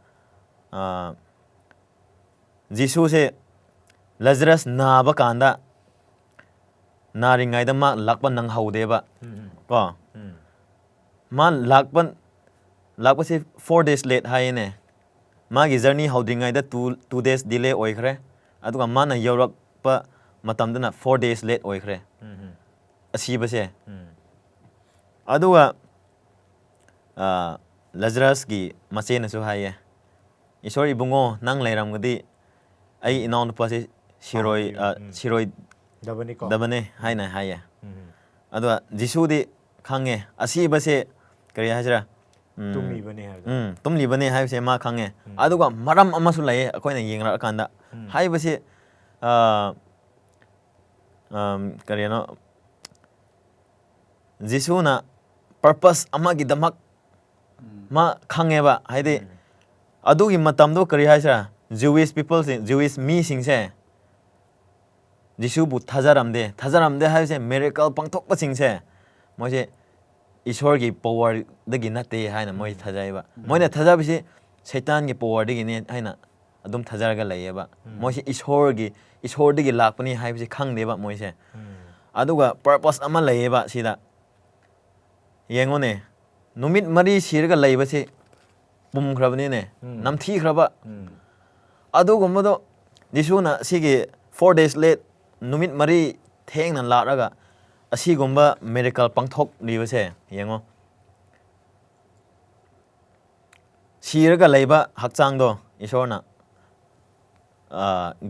ꯖꯤꯁꯨꯁꯦ ꯂꯥꯖꯔꯁ ꯅꯥꯕ ꯀꯥꯟꯗ ꯅꯥꯔꯤꯉꯩꯗ ꯃꯥ ꯂꯥꯛꯄ ꯅꯪꯍꯧꯗꯦꯕ ꯀꯣ ꯃꯥ ꯂꯥꯛꯄꯁꯦ 4 days ꯂꯦꯠ ꯍꯥꯏꯌꯦꯅꯦ ꯃꯥꯒꯤ ꯖꯔꯅꯤ ꯍꯧꯗ꯭ꯔꯤꯉꯩꯗ 2 days ꯗꯤꯂꯦ ꯑꯣꯏꯈ꯭ꯔꯦ ꯑꯗꯨꯒ ꯃꯥꯅ ꯌꯧꯔꯛꯄ ꯃꯇꯝꯗꯅ 4 days ꯂꯦꯠ ꯑꯣꯏꯈ꯭ರೆ ꯑꯁꯤꯕꯁꯦ ꯑꯗꯨꯒ ꯂꯥꯖꯔꯁꯀꯤ ꯃꯆꯦꯅꯁꯨ ꯍꯥꯏꯌꯦ ꯏꯁꯣꯔ ꯏꯕꯨꯡꯉꯣ ꯅꯪ ꯂꯩꯔꯝꯒꯗꯤ ꯑꯩ ꯏꯅꯥꯎ ꯅꯨꯄꯥꯁꯦ ꯁꯤꯔꯣꯏ ꯗꯕꯅꯤꯀꯣ ꯗꯕꯅꯦ ꯍꯥꯏꯅ ꯍꯥꯏꯌꯦ ꯎꯝ ꯑꯗꯨꯒ ꯖꯤꯁꯨꯗꯤ ꯈꯪꯉꯦ ꯑꯁꯤꯕꯁꯦ ꯀꯔꯤ ꯍꯥꯏꯁꯤꯔꯥ ꯇꯨꯝꯃꯤꯕꯅꯤ ꯍꯥꯏꯕꯗꯣ ꯇꯨꯝꯂꯤꯕꯅꯦ ꯍꯥꯏꯕꯁꯦ ꯃꯥ ꯈꯪꯉꯦ ꯑꯗꯨꯒ ꯃꯔꯝ ꯑꯃꯁꯨ ꯂꯩꯌꯦ ꯑꯩꯈꯣꯏꯅ ꯌꯦꯡꯂꯛꯑꯀꯥꯟꯗ ꯍꯥꯏꯕꯁꯤ ꯀꯔꯤꯅꯣ ꯖꯤꯁꯨꯅ ꯄꯔꯄꯁ ꯑꯃꯒꯤꯗꯃꯛ ꯃꯥ ꯈꯪꯉꯦꯕ ꯍꯥꯏꯗꯤ ꯑꯗꯨꯒꯤ ꯃꯇꯝꯗꯣ ꯀꯔꯤ ꯍꯥꯏꯁꯤꯔꯥ ꯖꯨꯋꯤꯁ ꯄꯤꯄꯜꯁꯤꯡ ꯖꯨꯋꯤꯁ ꯃꯤꯁꯤꯡꯁꯦ ꯖꯤꯁꯨꯕꯨ ꯊꯥꯖꯔꯝꯗꯦ ꯍꯥꯏꯕꯁꯦ ꯃꯤꯔꯦꯀꯜ ꯄꯥꯡꯊꯣꯛꯄꯁꯤꯡꯁꯦ ꯃꯣꯏꯁꯦ ꯏꯁꯣꯔꯒꯤ ꯄꯋꯥꯔꯗꯒꯤ ꯅꯠꯇꯦ ꯍꯥꯏꯅ ꯃꯣꯏ ꯊꯥꯖꯩꯕ ꯃꯣꯏꯅ ꯊꯥꯖꯕꯁꯤ ꯁꯩꯇꯥꯟꯒꯤ ꯄꯋꯥꯔꯗꯒꯤꯅꯦ ꯍꯥꯏꯅ ꯑꯗꯨꯝ ꯊꯥꯖꯔꯒ ꯂꯩꯌꯦꯕ ꯃꯣꯏꯁꯦ ꯏꯁꯣꯔꯗꯒꯤ ꯂꯥꯛꯄꯅꯤ ꯍꯥꯏꯕꯁꯤ ꯈꯪꯗꯦꯕ ꯃꯣꯏꯁꯦ ꯑꯗꯨꯒ ꯄꯔꯄꯁ ꯑꯃ ꯂꯩꯌꯦꯕ ꯁꯤꯗ ꯌꯦꯡꯉꯨꯅꯦ ꯅꯨꯃꯤꯠ 4 ꯁꯤꯔꯒ ꯂꯩꯕꯁꯤ ꯄꯨꯝꯈ꯭ꯔꯕꯅꯤꯅꯦ ꯅꯝꯊꯤꯈ꯭ꯔꯕ ꯑꯗꯨꯒꯨꯝꯕꯗꯣ ꯖꯤꯁꯨꯅ ꯁꯤꯒꯤ 4 days late ꯅꯨꯃꯤꯠ 4 ꯊꯦꯡꯅ ꯂꯥꯛꯂꯒ ꯑꯁꯤꯒꯨꯝꯕ ꯃꯤꯔꯦꯀꯜ ꯄꯥꯡꯊꯣꯛꯂꯤꯕꯁꯦ ꯌꯦꯡꯉꯣ ꯁꯤꯔꯒ ꯂꯩꯕ ꯍꯛꯆꯥꯡꯗꯣ ꯏꯁꯣꯔꯅ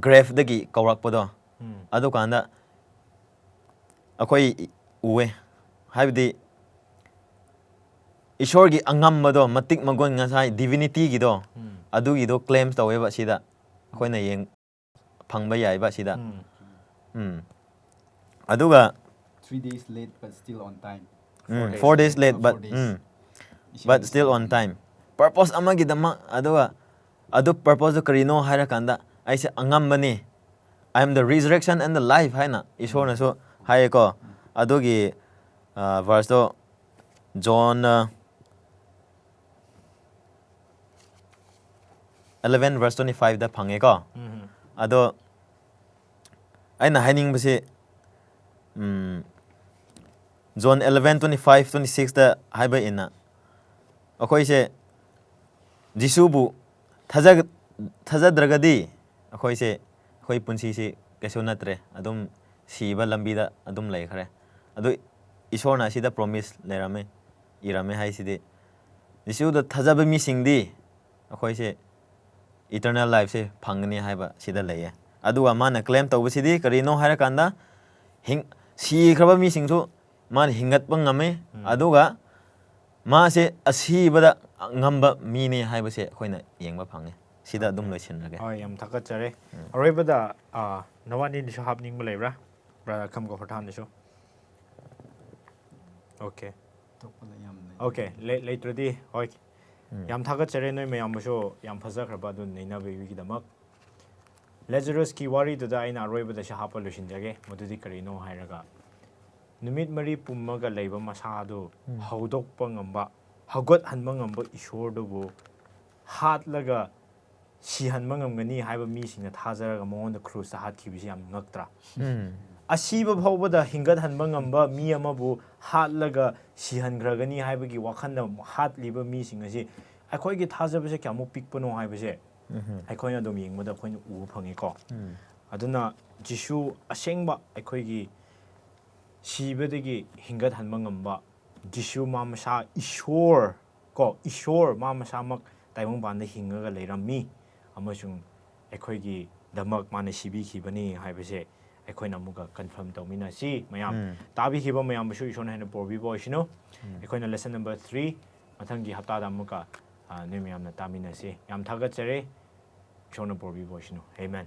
ꯒ꯭ꯔꯦꯐꯗꯒꯤ ꯀꯧꯔꯛꯄꯗꯣ ꯑꯗꯨꯀꯥꯟꯗ ꯑꯩꯈꯣꯏ ꯎꯋꯦ ꯍꯥꯏꯕꯗꯤ ꯏꯁꯣꯔꯒꯤ ꯑꯉꯝꯕꯗꯣ ꯃꯇꯤꯛ ꯃꯒꯨꯟ ꯉꯁꯥꯏ ꯗꯤꯚꯤꯅꯤꯇꯤꯒꯤꯗꯣ ꯑꯗꯨꯒꯤꯗꯣ ꯀ꯭ꯂꯦꯝ ꯇꯧꯋꯦꯕ ꯁꯤꯗ ꯑꯩꯈꯣꯏꯅ ꯐꯪꯕ ꯌꯥꯏꯕ ꯁꯤꯗ ꯑꯗꯨꯒ 3 days late but still on time. 4 days late but still on time purpose amagidama aduga adu purpose karino hairakanda aise angambani I am the resurrection and the life haina isorna so haiko adugi verse do John 11 verse 25 da phange ko ado aina hainingbase John 11, 25, 26 da haiba ina akoise Jisubu thajad꯭ꯔꯒꯗꯤ akoise khoi punsi si kesu natre adum siba lambida adum laikhare adu isorna sida promise lerame irame haisidi Jisu da thajaba mi singdi akoise eternal life se phangni haiba sida leye aduwa mana claim tawbsidi karino hairakanda hing si khraba mi singsu मान हिंगत पंगमे अदुगा मासे असीबदा ngamba mini haibase khoina yengba phange sida dum loisinrage yam thakachare aroibada nawani ni hapning ma lebra bra kham go phathan ni so okay okay later di hoi yam thakachare noi mayam so yam phajakraba du neina bewi gidamak Lazarus ki wari du da ina aroibada sha hapa loisinjage modudi karino hairaga Numit 4 pummaga leiba masado haudokpa ngamba hagot hanba ngamba isordubu hatlaga sihanba ngamgani haiba mi singna thajaraga monda cruise ta hatkibisi yam ngaktra asiba phawbada hingat hanba ngamba mi amabu hatlaga sihangragani haibagi wakhanna hatliba mi singasi akhoi gi thajabase kyamu pikpano haibase akhoi na dom yengmada akhoi na u phangi ko aduna Jisu asengba akhoi gi Sibadagi hingat hanba ngamba Jisu mamasa ishor ko ishor mamasa mak taimong banda hingaga leirami amasung ekhoigi damak mana sibi khibani haibase ekhoina amuga confirm tawmina si mayam tabi khiba mayam su ishona hena porbi boysino ekhoina lesson number 3 mathangi hapta da amuka ne mayam na tamina si yam thaga chare ishona porbi boysino amen